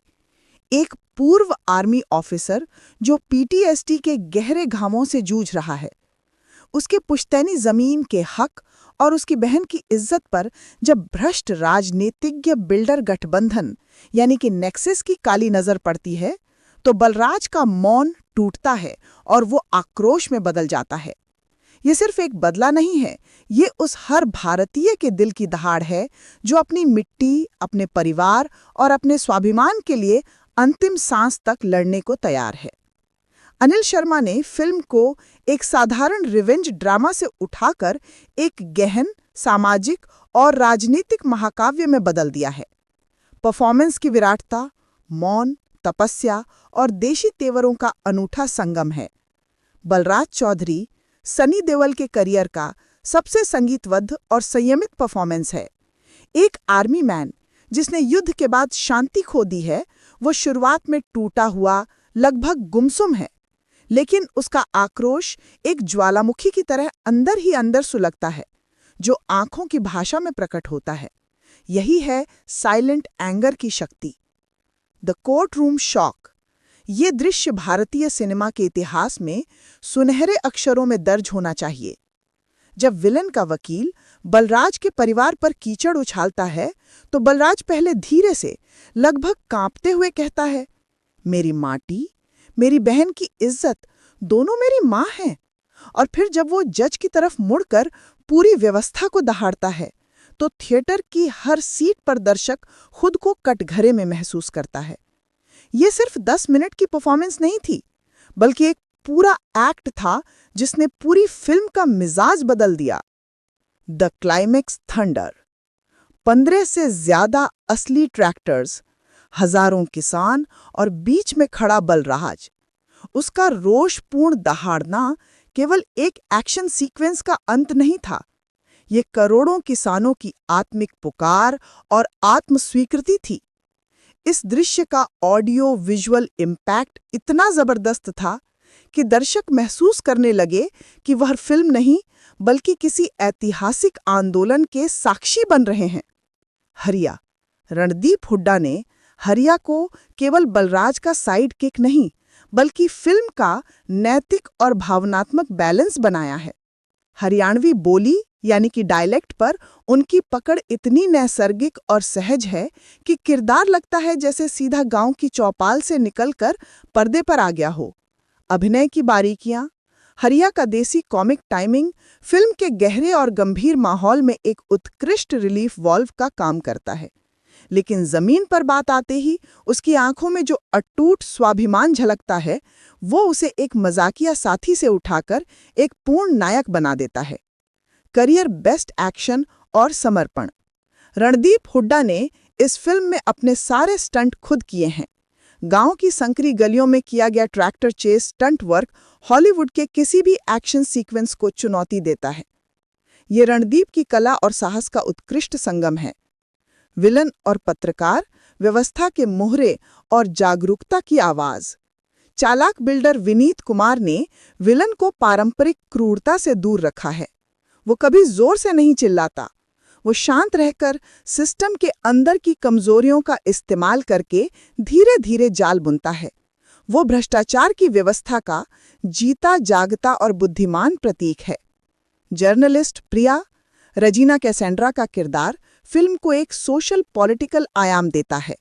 एक पूर्व आर्मी ऑफिसर जो पीटीएसडी के गहरे घावों से जूझ रहा है। उसके पुश्तैनी जमीन के हक और उसकी बहन की इज्जत पर जब भ्रष्ट राजनीतिज्ञ बिल्डर गठबंधन यानी कि नेक्सस की काली नजर पड़ती है तो बलराज का मौन टूटता है और वो आक्रोश में बदल जाता है। ये सिर्फ एक बदला नहीं है, ये उस हर भारतीय के दिल की दहाड़ है जो अपनी मिट्टी, अपने परिवार और अपने स्वाभिमान के लिए अंतिम सांस तक लड़ने को तैयार है। अनिल शर्मा ने फिल्म को एक साधारण रिवेंज ड्रामा से उठाकर एक गहन, सामाजिक और राजनीतिक महाकाव्य में बदल दिया है। परफॉर्मेंस की विराटता, मौन, तपस्या और देशी तेवरों का अनूठा संगम है। बलराज चौधरी सनी देओल के करियर का सबसे संगीतबद्ध और संयमित परफॉर्मेंस है। एक आर्मी मैन जिसने युद्ध के बाद शांति खो दी है, वो शुरुआत में टूटा हुआ, लगभग गुमसुम है, लेकिन उसका आक्रोश एक ज्वालामुखी की तरह अंदर ही अंदर सुलगता है, जो आंखों की भाषा में प्रकट होता है। यही है साइलेंट एंगर की शक्ति। द कोर्ट रूम शॉक, ये दृश्य भारतीय सिनेमा के इतिहास में सुनहरे अक्षरों में दर्ज होना चाहिए। जब विलन का वकील बलराज के परिवार पर कीचड़ उछालता है तो बलराज पहले धीरे से, लगभग कांपते हुए कहता है, मेरी माटी, मेरी बहन की इज्जत दोनों मेरी मां हैं। और फिर जब वो जज की तरफ मुड़कर पूरी व्यवस्था को दहाड़ता है तो थिएटर की हर सीट पर दर्शक खुद को कटघरे में महसूस करता है। ये सिर्फ 10 मिनट की परफॉर्मेंस नहीं थी, बल्कि एक पूरा एक्ट था जिसने पूरी फिल्म का मिजाज बदल दिया। द क्लाइमेक्स थंडर, 15 से ज्यादा असली ट्रैक्टर्स, हजारों किसान और बीच में खड़ा बलराज। उसका रोषपूर्ण दहाड़ना केवल एक एक्शन सीक्वेंस का अंत नहीं था, ये करोड़ों किसानों की आत्मिक पुकार और आत्मस्वीकृति थी। इस दृश्य का ऑडियो विजुअल इम्पैक्ट इतना जबरदस्त था कि दर्शक महसूस करने लगे कि वह फिल्म नहीं बल्कि किसी ऐतिहासिक आंदोलन के साक्षी बन रहे हैं। हरिया, रणदीप हुड्डा ने हरिया को केवल बलराज का साइड किक नहीं बल्कि फिल्म का नैतिक और भावनात्मक बैलेंस बनाया है। हरियाणवी बोली यानी कि डायलेक्ट पर उनकी पकड़ इतनी नैसर्गिक और सहज है कि किरदार लगता है जैसे सीधा गांव की चौपाल से निकलकर पर्दे पर आ गया हो। अभिनय की बारीकियां, हरिया का देसी कॉमिक टाइमिंग फिल्म के गहरे और गंभीर माहौल में एक उत्कृष्ट रिलीफ वॉल्व का काम करता है। लेकिन जमीन पर बात आते ही उसकी आंखों में जो अटूट स्वाभिमान झलकता है वो उसे एक मजाकिया साथी से उठाकर एक पूर्ण नायक बना देता है। करियर बेस्ट एक्शन और समर्पण। रणदीप हुड्डा ने इस फिल्म में अपने सारे स्टंट खुद किए हैं। गांव की संकरी गलियों में किया गया tractor chase stunt work Hollywood के किसी भी एक्शन सीक्वेंस को चुनौती देता है। ये रणदीप की कला और साहस का उत्कृष्ट संगम है। विलन और पत्रकार, व्यवस्था के मोहरे और जागरूकता की आवाज। चालाक बिल्डर विनीत कुमार ने विलन को पारंपरिक क्रूरता से दूर रखा है। वो कभी जोर से नहीं चिल्लाता, वो शांत रहकर सिस्टम के अंदर की कमजोरियों का इस्तेमाल करके धीरे धीरे जाल बुनता है। वो भ्रष्टाचार की व्यवस्था का जीता जागता और बुद्धिमान प्रतीक है। जर्नलिस्ट प्रिया, रजीना कैसेंड्रा का किरदार फिल्म को एक सोशल पॉलिटिकल आयाम देता है।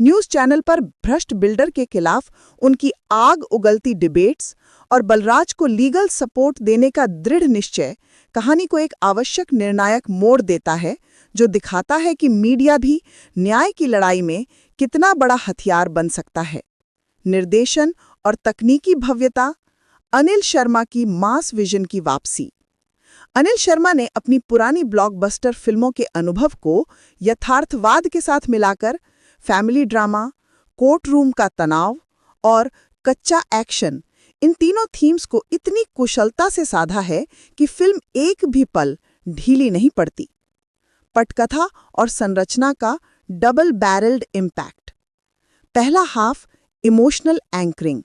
न्यूज़ चैनल पर भ्रष्ट बिल्डर के खिलाफ उनकी आग उगलती डिबेट्स और बलराज को लीगल सपोर्ट देने का दृढ़ निश्चय कहानी को एक आवश्यक निर्णायक मोड़ देता है, जो दिखाता है कि मीडिया भी न्याय की लड़ाई में कितना बड़ा हथियार बन सकता है। निर्देशन और तकनीकी भव्यता। अनिल शर्मा की मास विजन की वापसी। अनिल शर्मा ने अपनी पुरानी ब्लॉकबस्टर फिल्मों के अनुभव को यथार्थवाद के साथ मिलाकर फैमिली ड्रामा, कोर्ट रूम का तनाव और कच्चा एक्शन, इन तीनों थीम्स को इतनी कुशलता से साधा है कि फिल्म एक भी पल ढीली नहीं पड़ती। पटकथा और संरचना का डबल बैरल्ड इम्पैक्ट। पहला हाफ इमोशनल एंकरिंग।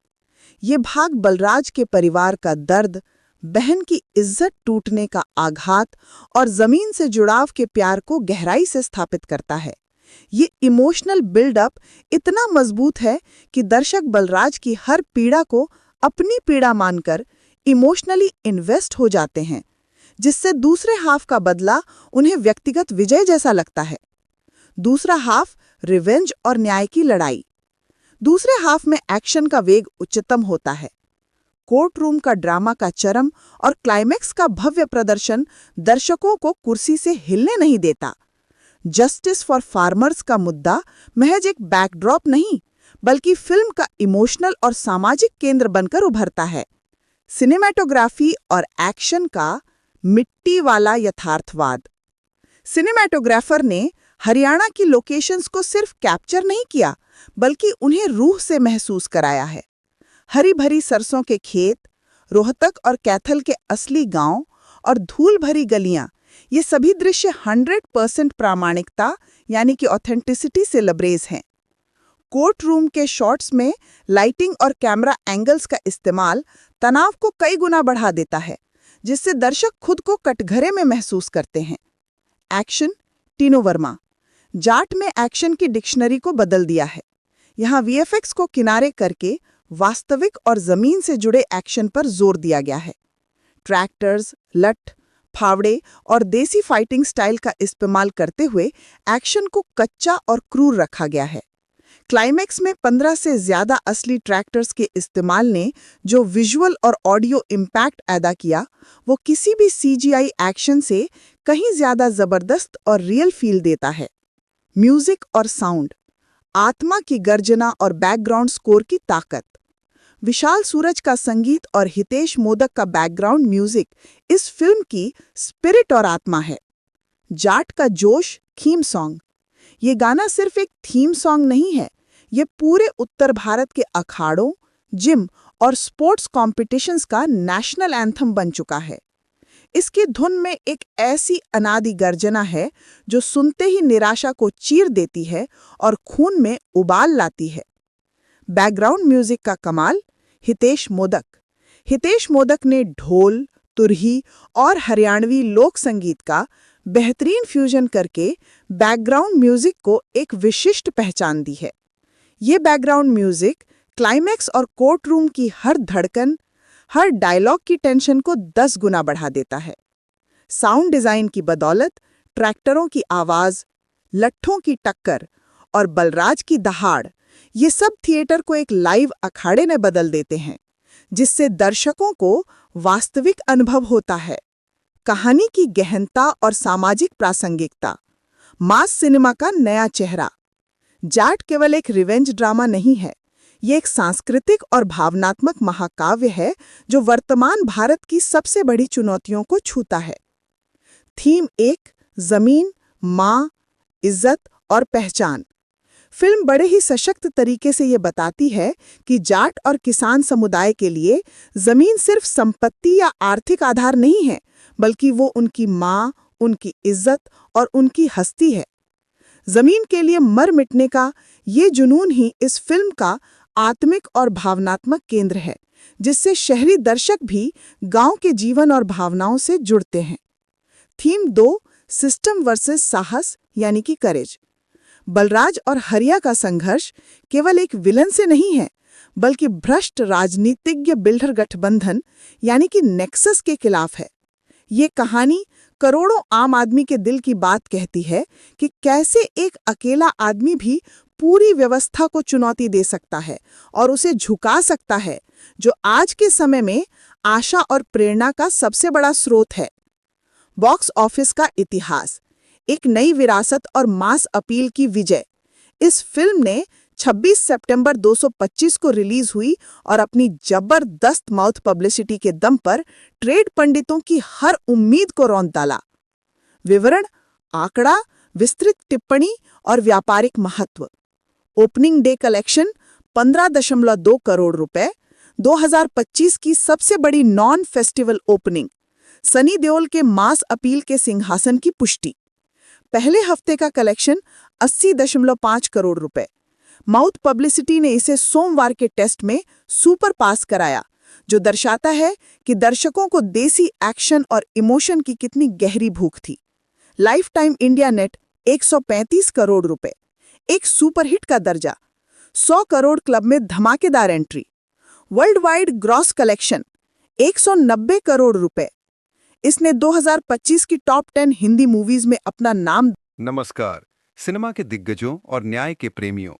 ये भाग बलराज के परिवार का दर्द, बहन की इज्जत टूटने का आघात और जमीन से जुड़ाव के प्यार को गहराई से स्थापित करता है। ये इमोशनल बिल्डअप इतना मजबूत है कि दर्शक बलराज की हर पीड़ा को अपनी पीड़ा मानकर इमोशनली इन्वेस्ट हो जाते हैं, जिससे दूसरे हाफ का बदला उन्हें व्यक्तिगत विजय जैसा लगता है। दूसरा हाफ रिवेंज और न्याय की लड़ाई। दूसरे हाफ में एक्शन का वेग उच्चतम होता है। कोर्ट रूम का ड्रामा का चरम और क्लाइमैक्स का भव्य प्रदर्शन दर्शकों को कुर्सी से हिलने नहीं देता। जस्टिस फॉर फार्मर्स का मुद्दा महज एक बैकड्रॉप नहीं, बल्कि फिल्म का इमोशनल और सामाजिक केंद्र बनकर उभरता है। सिनेमैटोग्राफी और एक्शन का मिट्टी वाला यथार्थवाद। सिनेमैटोग्राफर ने हरियाणा की लोकेशंस को सिर्फ कैप्चर नहीं किया, बल्कि उन्हें रूह से महसूस कराया है। हरी भरी सरसों के खेत, रोहतक और कैथल के असली गांव और धूल भरी गलियां, ये सभी दृश्य 100% प्रामाणिकता यानी कि ऑथेंटिसिटी से लबरेज हैं। कोर्ट रूम के शॉट्स में लाइटिंग और कैमरा एंगल्स का इस्तेमाल तनाव को कई गुना बढ़ा देता है, जिससे दर्शक खुद को कटघरे में महसूस करते हैं। एक्शन। टीनो वर्मा। जाट में एक्शन की डिक्शनरी को बदल दिया है। यहाँ वीएफएक्स को किनारे करके वास्तविक और जमीन से जुड़े एक्शन पर जोर दिया गया है। ट्रैक्टर्स, लठ, फावड़े और देसी फाइटिंग स्टाइल का इस्तेमाल करते हुए एक्शन को कच्चा और क्रूर रखा गया है। क्लाइमैक्स में 15 से ज्यादा असली ट्रैक्टर्स के इस्तेमाल ने जो विजुअल और ऑडियो इम्पैक्ट अदा किया, वो किसी भी सीजीआई एक्शन से कहीं ज्यादा जबरदस्त और रियल फील देता है। म्यूजिक और साउंड। आत्मा की गर्जना और बैकग्राउंड स्कोर की ताकत। विशाल सूरज का संगीत और हितेश मोदक का बैकग्राउंड म्यूजिक इस फिल्म की स्पिरिट और आत्मा है। जाट का जोश थीम सॉन्ग। ये गाना सिर्फ एक थीम सॉन्ग नहीं है, ये पूरे उत्तर भारत के अखाड़ों, जिम और स्पोर्ट्स कॉम्पिटिशन्स का नेशनल एंथम बन चुका है। इसकी धुन में एक ऐसी अनादि गर्जना है जो सुनते ही निराशा को चीर देती है और खून में उबाल लाती है। बैकग्राउंड म्यूजिक का कमाल। हितेश मोदक। हितेश मोदक ने ढोल, तुरही और हरियाणवी लोक संगीत का बेहतरीन फ्यूजन करके बैकग्राउंड म्यूजिक को एक विशिष्ट पहचान दी है। ये बैकग्राउंड म्यूजिक क्लाइमैक्स और कोर्ट रूम की हर धड़कन, हर डायलॉग की टेंशन को 10 गुना बढ़ा देता है। साउंड डिजाइन की बदौलत ट्रैक्टरों की आवाज, लट्ठों की टक्कर और बलराज की दहाड़, ये सब थिएटर को एक लाइव अखाड़े में बदल देते हैं, जिससे दर्शकों को वास्तविक अनुभव होता है। कहानी की गहनता और सामाजिक प्रासंगिकता, मास सिनेमा का नया चेहरा। जाट केवल एक रिवेंज ड्रामा नहीं है, ये एक सांस्कृतिक और भावनात्मक महाकाव्य है जो वर्तमान भारत की सबसे बड़ी चुनौतियों को छूता है। थीम 1, जमीन, माँ, इज्जत और पहचान। फिल्म बड़े ही सशक्त तरीके से ये बताती है कि जाट और किसान समुदाय के लिए जमीन सिर्फ संपत्ति या आर्थिक आधार नहीं है, बल्कि वो उनकी माँ, उनकी इज्जत और उनकी हस्ती है। जमीन के लिए मर मिटने का ये जुनून ही इस फिल्म का आत्मिक और भावनात्मक केंद्र है, जिससे शहरी दर्शक भी गांव के जीवन और भावनाओं से जुड़ते हैं। थीम 2, सिस्टम वर्सेस साहस यानी कि करेज। बलराज और हरिया का संघर्ष केवल एक विलन से नहीं है, बल्कि भ्रष्ट राजनीतिज्ञ बिल्डर गठबंधन यानी कि नेक्सस के खिलाफ है। ये कहानी करोड़ों आम आदमी के दिल की बात कहती है कि कैसे एक अकेला आदमी भी पूरी व्यवस्था को चुनौती दे सकता है और उसे झुका सकता है, जो आज के समय में आशा और प्रेरणा का सबसे बड़ा स्रोत है। बॉक्स ऑफिस का इतिहास, एक नई विरासत और मास अपील की विजय। इस फिल्म ने 26 सितंबर 225 को रिलीज हुई और अपनी जबरदस्त माउथ पब्लिसिटी के दम पर ट्रेड पंडितों की हर उम्मीद को रौंद डाला। विवरण, आंकड़ा, विस्तृत टिप्पणी और व्यापारिक महत्व। ओपनिंग डे कलेक्शन 15.2 करोड़ रुपए, 2025 की सबसे बड़ी non festival opening. Sunny Deol के मास अपील के सिंहासन की पुष्टि। पहले हफ्ते का कलेक्शन 80.5 करोड़ रुपए। माउथ पब्लिसिटी ने इसे सोमवार के टेस्ट में सुपर पास कराया, जो दर्शाता है कि दर्शकों को देसी एक्शन और इमोशन की कितनी गहरी भूख थी। Life time India net 135 crore रुपए, एक सुपरहिट का दर्जा। 100 करोड़ क्लब में धमाकेदार entry. World wide gross collection 190 crore रुपए। इसने 2025 की टॉप 10 हिंदी मूवीज में अपना नाम। नमस्कार सिनेमा के दिग्गजों और न्याय के प्रेमियों।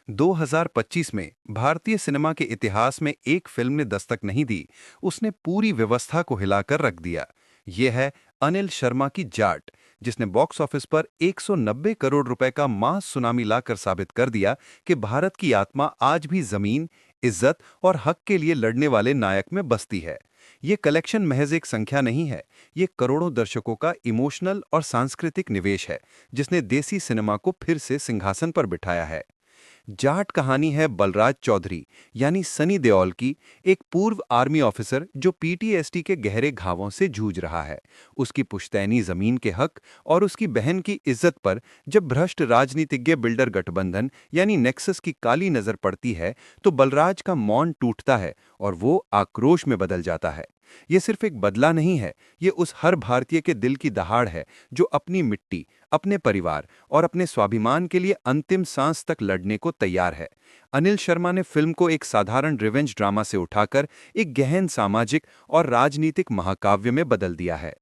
2025 में भारतीय सिनेमा के इतिहास में एक फिल्म ने दस्तक नहीं दी, उसने पूरी व्यवस्था को हिलाकर रख दिया। ये है अनिल शर्मा की जाट, जिसने बॉक्स ऑफिस पर 190 करोड़ रुपए का मास सुनामी लाकर साबित कर दिया कि भारत की आत्मा आज भी जमीन, इज्जत और हक के लिए लड़ने वाले नायक में बसती है। ये कलेक्शन महज एक संख्या नहीं है, ये करोड़ों दर्शकों का इमोशनल और सांस्कृतिक निवेश है, जिसने देसी सिनेमा को फिर से सिंहासन पर बिठाया है। जाट कहानी है बलराज चौधरी यानी सनी देओल की, एक पूर्व आर्मी ऑफिसर जो पीटीएसडी के गहरे घावों से जूझ रहा है। उसकी पुश्तैनी जमीन के हक और उसकी बहन की इज्जत पर जब भ्रष्ट राजनीतिज्ञ बिल्डर गठबंधन यानी नेक्सस की काली नजर पड़ती है, तो बलराज का मौन टूटता है और वो आक्रोश में बदल जाता है। ये सिर्फ एक बदला नहीं है, ये उस हर भारतीय के दिल की दहाड़ है जो अपनी मिट्टी, अपने परिवार और अपने स्वाभिमान के लिए अंतिम सांस तक लड़ने को तैयार है। अनिल शर्मा ने फिल्म को एक साधारण रिवेंज ड्रामा से उठाकर एक गहन सामाजिक और राजनीतिक महाकाव्य में बदल दिया है।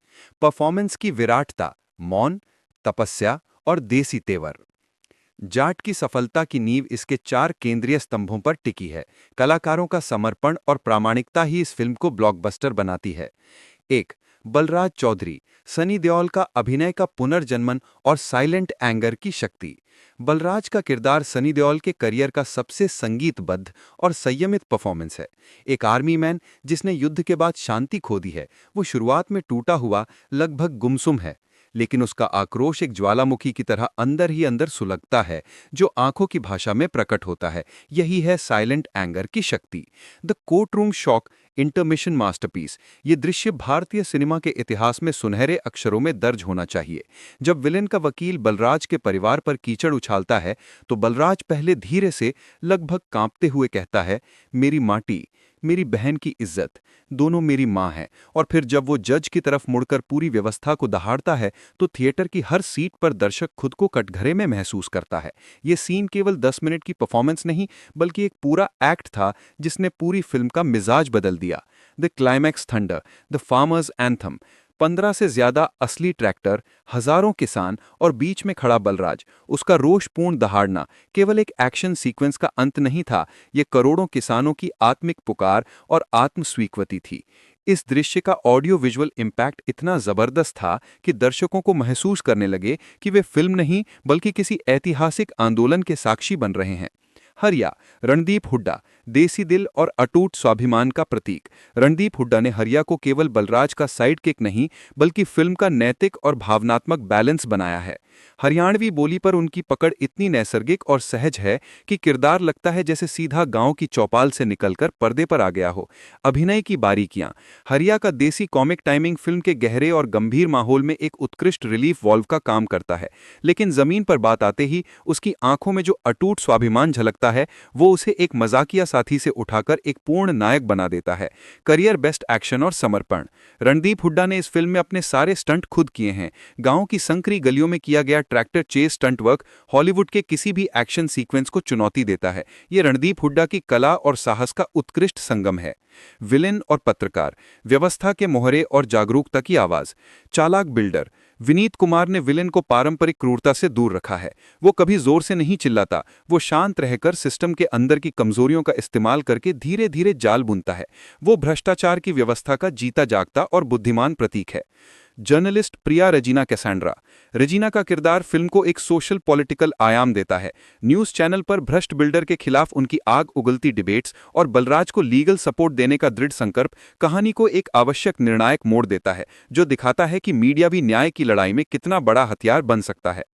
परफॉर्मेंस की विराटता, मौन, तपस्या और देसी तेवर। जाट की सफलता की नींव इसके 4 केंद्रीय स्तंभों पर टिकी है। कलाकारों का समर्पण और प्रामाणिकता ही इस फिल्म को ब्लॉकबस्टर बनाती है। 1. बलराज चौधरी, सनी देओल का अभिनय का पुनर्जन्मन और साइलेंट एंगर की शक्ति। बलराज का किरदार सनी देओल के करियर का सबसे संगीतबद्ध और संयमित परफॉर्मेंस है। एक आर्मी मैन जिसने युद्ध के बाद शांति खो दी है, वो शुरुआत में टूटा हुआ, लगभग गुमसुम है, लेकिन उसका आक्रोश एक ज्वालामुखी की तरह अंदर ही अंदर सुलगता है, जो आंखों की भाषा में प्रकट होता है। यही है साइलेंट एंगर की शक्ति। The court room shock intermission masterpiece. ये दृश्य भारतीय सिनेमा के इतिहास में सुनहरे अक्षरों में दर्ज होना चाहिए। जब विलेन का वकील बलराज के परिवार पर कीचड़ उछालता है, तो बलराज पहले धीरे से, लगभग कांपते हुए कहता है, मेरी माटी, मेरी बहन की इज्जत, दोनों मेरी माँ है। और फिर जब वो जज की तरफ मुड़कर पूरी व्यवस्था को दहाड़ता है तो थिएटर की हर सीट पर दर्शक खुद को कटघरे में महसूस करता है। ये सीन केवल 10 मिनट की परफॉर्मेंस नहीं बल्कि एक पूरा एक्ट था जिसने पूरी फिल्म का मिजाज बदल दिया। The climax thunder, the farmers anthem, 15 से ज्यादा असली ट्रैक्टर, हजारों किसान और बीच में खड़ा बलराज, उसका रोषपूर्ण दहाड़ना केवल एक एक्शन सीक्वेंस का अंत नहीं था, ये करोड़ों किसानों की आत्मिक पुकार और आत्मस्वीकृति थी। इस दृश्य का ऑडियो विजुअल इम्पैक्ट इतना जबरदस्त था कि दर्शकों को महसूस करने लगे कि वे फिल्म नहीं बल्कि किसी ऐतिहासिक आंदोलन के साक्षी बन रहे हैं। हरिया, रणदीप हुड्डा, देसी दिल और अटूट स्वाभिमान का प्रतीक। रणदीप हुड्डा ने हरिया को केवल बलराज का साइड किक नहीं बल्कि फिल्म का नैतिक और भावनात्मक बैलेंस बनाया है। हरियाणवी बोली पर उनकी पकड़ इतनी नैसर्गिक और सहज है कि किरदार लगता है जैसे सीधा गांव की चौपाल से निकलकर पर्दे पर आ गया हो। अभिनय की बारीकियां, हरिया का देसी कॉमिक टाइमिंग फिल्म के गहरे और गंभीर माहौल में एक उत्कृष्ट रिलीफ वॉल्व का काम करता है, लेकिन जमीन पर बात आते ही उसकी आंखों में जो अटूट स्वाभिमान झलकता है वो उसे एक मजाकिया साथी से उठाकर एक पूर्ण नायक बना देता है। करियर बेस्ट एक्शन और समर्पण, रणदीप हुड्डा ने इस फिल्म में अपने सारे स्टंट खुद किए हैं। गांव की संकरी गलियों में किया गया tractor chase stunt work Hollywood के किसी भी एक्शन सीक्वेंस को चुनौती देता है। ये रणदीप हुड्डा की कला और साहस का उत्कृष्ट संगम है। विलेन और पत्रकार, व्यवस्था के मोहरे और जागरूकता की आवाज। चालाक बिल्डर, विनीत कुमार ने विलेन को पारंपरिक क्रूरता से दूर रखा है। वो कभी जोर से नहीं चिल्लाता, वो शांत रहकर सिस्टम के अंदर की कमजोरियों का इस्तेमाल करके धीरे धीरे जाल बुनता है। वो भ्रष्टाचार की व्यवस्था का जीता जागता और बुद्धिमान प्रतीक है। जर्नलिस्ट प्रिया रेजिना कैसेंड्रा, रेजिना का किरदार फिल्म को एक सोशल पॉलिटिकल आयाम देता है। न्यूज चैनल पर भ्रष्ट बिल्डर के खिलाफ उनकी आग उगलती डिबेट्स और बलराज को लीगल सपोर्ट देने का दृढ़ संकल्प कहानी को एक आवश्यक निर्णायक मोड़ देता है, जो दिखाता है कि मीडिया भी न्याय की लड़ाई में कितना बड़ा हथियार बन सकता है।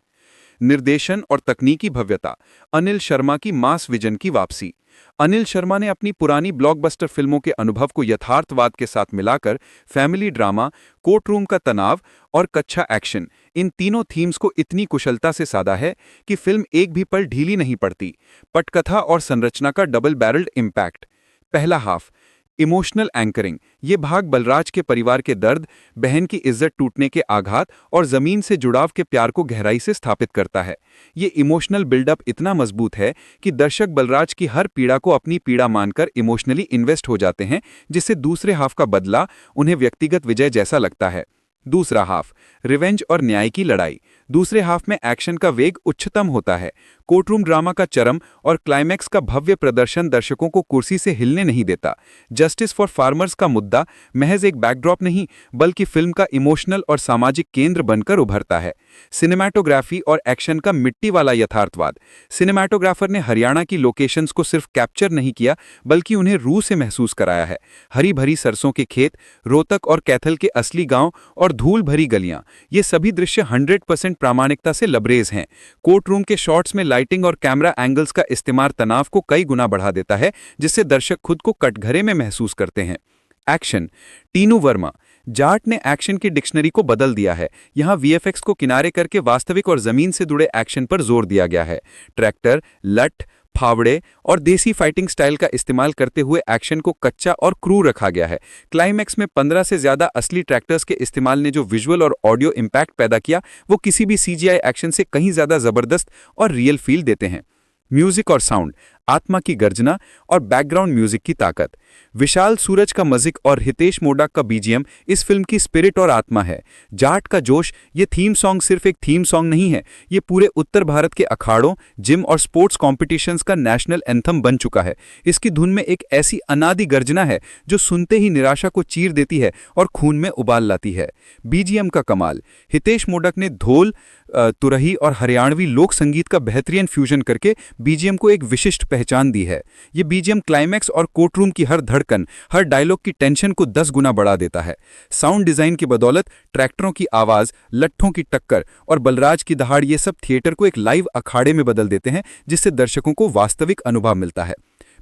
निर्देशन और तकनीकी भव्यता, अनिल शर्मा की मास विजन की वापसी। अनिल शर्मा ने अपनी पुरानी ब्लॉकबस्टर फिल्मों के अनुभव को यथार्थवाद के साथ मिलाकर फैमिली ड्रामा, कोर्टरूम का तनाव और कच्चा एक्शन, इन तीनों थीम्स को इतनी कुशलता से साधा है कि फिल्म एक भी पल ढीली नहीं पड़ती। पटकथा और संरचना का डबल बैरल्ड इम्पैक्ट। पहला हाफ, इमोशनल एंकरिंग, ये भाग बलराज के परिवार के दर्द, बहन की इज्जत टूटने के आघात और जमीन से जुड़ाव के प्यार को गहराई से स्थापित करता है। ये इमोशनल बिल्डअप इतना मजबूत है कि दर्शक बलराज की हर पीड़ा को अपनी पीड़ा मानकर इमोशनली इन्वेस्ट हो जाते हैं, जिससे दूसरे हाफ का बदला उन्हें व्यक्तिगत विजय जैसा लगता है। दूसरा हाफ, रिवेंज और न्याय की लड़ाई। दूसरे हाफ में एक्शन का वेग उच्चतम होता है। कोर्टरूम ड्रामा का चरम और क्लाइमैक्स का भव्य प्रदर्शन दर्शकों को कुर्सी से हिलने नहीं देता। जस्टिस फॉर फार्मर्स का मुद्दा महज एक बैकड्रॉप नहीं बल्कि फिल्म का इमोशनल और सामाजिक केंद्र बनकर उभरता है। सिनेमैटोग्राफी और एक्शन का मिट्टी वाला यथार्थवाद। सिनेमैटोग्राफर ने हरियाणा की लोकेशंस को सिर्फ कैप्चर नहीं किया बल्कि उन्हें रूह से महसूस कराया है। हरी भरी सरसों के खेत, रोहतक और कैथल के असली गांव और धूल भरी गलियां, ये सभी दृश्य 100% प्रामाणिकता से लबरेज हैं। कोर्टरूम के शॉट्स में लाइटिंग और कैमरा एंगल्स का इस्तेमाल तनाव को कई गुना बढ़ा देता है, जिससे दर्शक खुद को कटघरे में महसूस करते हैं। एक्शन, टीनू वर्मा, जाट ने एक्शन की डिक्शनरी को बदल दिया है। यहाँ वीएफएक्स को किनारे करके वास्तविक और जमीन से जुड़े एक्शन पर जोर दिया गया है। ट्रैक्टर, लठ, फावड़े और देसी फाइटिंग स्टाइल का इस्तेमाल करते हुए एक्शन को कच्चा और क्रू रखा गया है। क्लाइमैक्स में 15 से ज्यादा असली ट्रैक्टर्स के इस्तेमाल ने जो विजुअल और ऑडियो इम्पैक्ट पैदा किया वो किसी भी सीजीआई एक्शन से कहीं ज्यादा जबरदस्त और रियल फील देते हैं। म्यूजिक और साउंड, आत्मा की गर्जना और बैकग्राउंड म्यूजिक की ताकत। विशाल सूरज का मजिक और हितेश मोडाक का बीजीएम इस फिल्म की स्पिरिट और आत्मा है। जाट का जोश, ये थीम सॉन्ग सिर्फ एक थीम सॉन्ग नहीं है, ये पूरे उत्तर भारत के अखाड़ों, जिम और स्पोर्ट्स कॉम्पिटिशन्स का नेशनल एंथम बन चुका है। इसकी धुन में एक ऐसी अनादि गर्जना है जो सुनते ही निराशा को चीर देती है और खून में उबाल लाती है। बीजीएम का कमाल, हितेश मोडक ने ढोल, तुरही और हरियाणवी लोक संगीत का बेहतरीन फ्यूजन करके बीजीएम को एक विशिष्ट पहचान दी है। ये बीजीएम क्लाइमैक्स और कोर्टरूम की हर धड़कन, हर डायलॉग की टेंशन को 10 गुना बढ़ा देता है। साउंड डिजाइन की बदौलत ट्रैक्टरों की आवाज, लट्ठों की टक्कर और बलराज की दहाड़, ये सब थिएटर को एक लाइव अखाड़े में बदल देते हैं, जिससे दर्शकों को वास्तविक अनुभव मिलता है।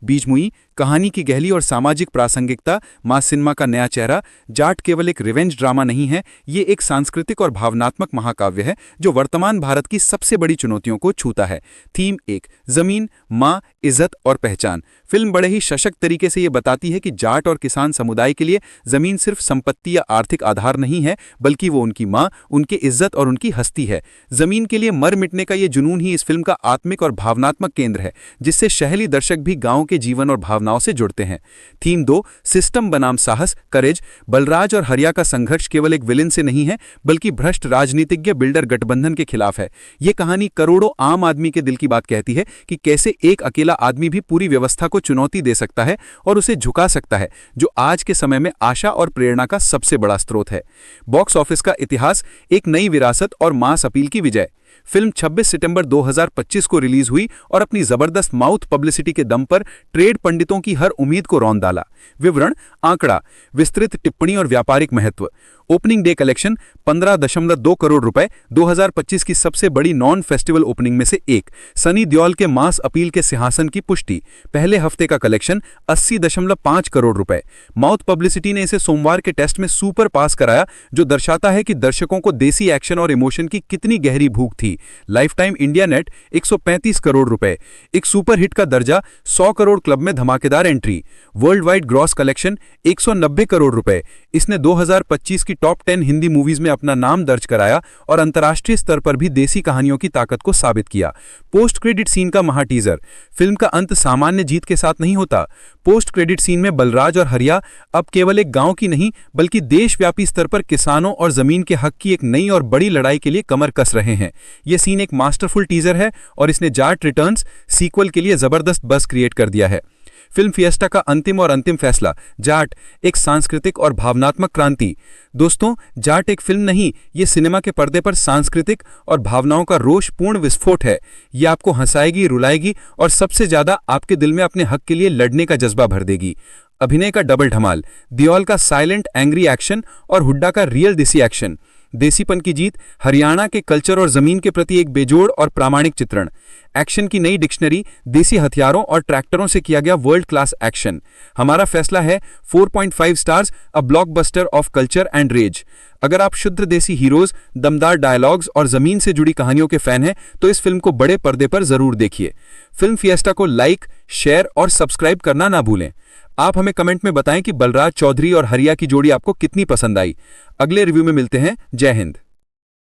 बीजमुई, कहानी की गहरी और सामाजिक प्रासंगिकता, मास सिनेमा का नया चेहरा। जाट केवल एक रिवेंज ड्रामा नहीं है, ये एक सांस्कृतिक और भावनात्मक महाकाव्य है जो वर्तमान भारत की सबसे बड़ी चुनौतियों को छूता है। थीम 1, जमीन, माँ, इज्जत और पहचान। फिल्म बड़े ही सशक्त तरीके से ये बताती है कि जाट और किसान समुदाय के लिए जमीन सिर्फ संपत्ति या आर्थिक आधार नहीं है, बल्कि वो उनकी माँ, उनकी इज्जत और उनकी हस्ती है। जमीन के लिए मर मिटने का ये जुनून ही इस फिल्म का आत्मिक और भावनात्मक केंद्र है, जिससे शहरी दर्शक भी गांव के जीवन और भावनाओं से जुड़ते हैं। थीम 2, सिस्टम बनाम साहस, करेज। बलराज और हरिया का संघर्ष केवल एक विलेन से नहीं है, बल्कि भ्रष्ट राजनीतिज्ञ बिल्डर गठबंधन के खिलाफ है। ये कहानी करोड़ों आम आदमी के दिल की बात कहती है कि कैसे एक अकेला आदमी भी पूरी व्यवस्था को चुनौती दे सकता है और उसे झुका सकता है, जो आज के समय में आशा और प्रेरणा का सबसे बड़ा स्रोत है। बॉक्स ऑफिस का इतिहास, एक नई विरासत और मास अपील की विजय। फिल्म 26 सितंबर 2025 को रिलीज हुई और अपनी जबरदस्त माउथ पब्लिसिटी के दम पर ट्रेड पंडितों की हर उम्मीद को रौंद डाला। विवरण, आंकड़ा, विस्तृत टिप्पणी और व्यापारिक महत्व। ओपनिंग डे कलेक्शन 15.2 करोड़ रुपए, 2025 की सबसे बड़ी नॉन फेस्टिवल ओपनिंग में से एक। सनी देओल के मास अपील के सिंहासन की पुष्टि। पहले हफ्ते का कलेक्शन 80.5 करोड़ रुपए। माउथ पब्लिसिटी ने इसे सोमवार के टेस्ट में सुपर पास कराया, जो दर्शाता है कि दर्शकों को देसी एक्शन और इमोशन की कितनी गहरी भूख थी। Life time India net 135 crore रुपए, एक सुपर हिट का दर्जा, 100 करोड़ क्लब में धमाकेदार entry. World wide gross collection 190 crore रुपए। इसने 2025 की टॉप 10 हिंदी मूवीज में अपना नाम दर्ज कराया और अंतर्राष्ट्रीय स्तर पर भी देसी कहानियों की ताकत को साबित किया। पोस्ट क्रेडिट सीन का महाटीजर। फिल्म का अंत सामान्य जीत के साथ नहीं होता। पोस्ट क्रेडिट सीन में बलराज और हरिया अब केवल एक गांव की नहीं, बल्कि देशव्यापी स्तर पर किसानों और जमीन के हक की एक नई और बड़ी लड़ाई के लिए कमर कस रहे हैं। यह सीन एक मास्टरफुल टीजर है और इसने जाट रिटर्न्स सीक्वल के लिए जबरदस्त बज़ क्रिएट कर दिया है। फिल्म फिएस्टा का अंतिम फैसला, जाट, एक सांस्कृतिक और भावनात्मक क्रांति। दोस्तों, जाट एक फिल्म नहीं, ये सिनेमा के पर्दे पर सांस्कृतिक और भावनाओं का रोषपूर्ण विस्फोट है। ये आपको हंसाएगी, रुलाएगी और सबसे ज्यादा आपके दिल में अपने हक के लिए लड़ने का जज्बा भर देगी। अभिनय का डबल धमाल, देओल का साइलेंट एंग्री एक्शन और हुड्डा का रियल देसी एक्शन। देसीपन की जीत, हरियाणा के कल्चर और जमीन के प्रति एक बेजोड़ और प्रामाणिक चित्रण। एक्शन की नई डिक्शनरी, देसी हथियारों और ट्रैक्टरों से किया गया वर्ल्ड क्लास एक्शन। हमारा फैसला है 4.5 stars, a blockbuster of culture and rage. अगर आप शुद्ध देसी हीरोज, दमदार डायलॉग्स और जमीन से जुड़ी कहानियों के फैन हैं, तो इस फिल्म को बड़े पर्दे पर जरूर देखिए। फिल्म फिएस्टा को लाइक, शेयर और सब्सक्राइब करना ना भूलें। आप हमें कमेंट में बताएं कि बलराज चौधरी और हरिया की जोड़ी आपको कितनी पसंद आई। अगले रिव्यू में मिलते हैं। जय हिंद।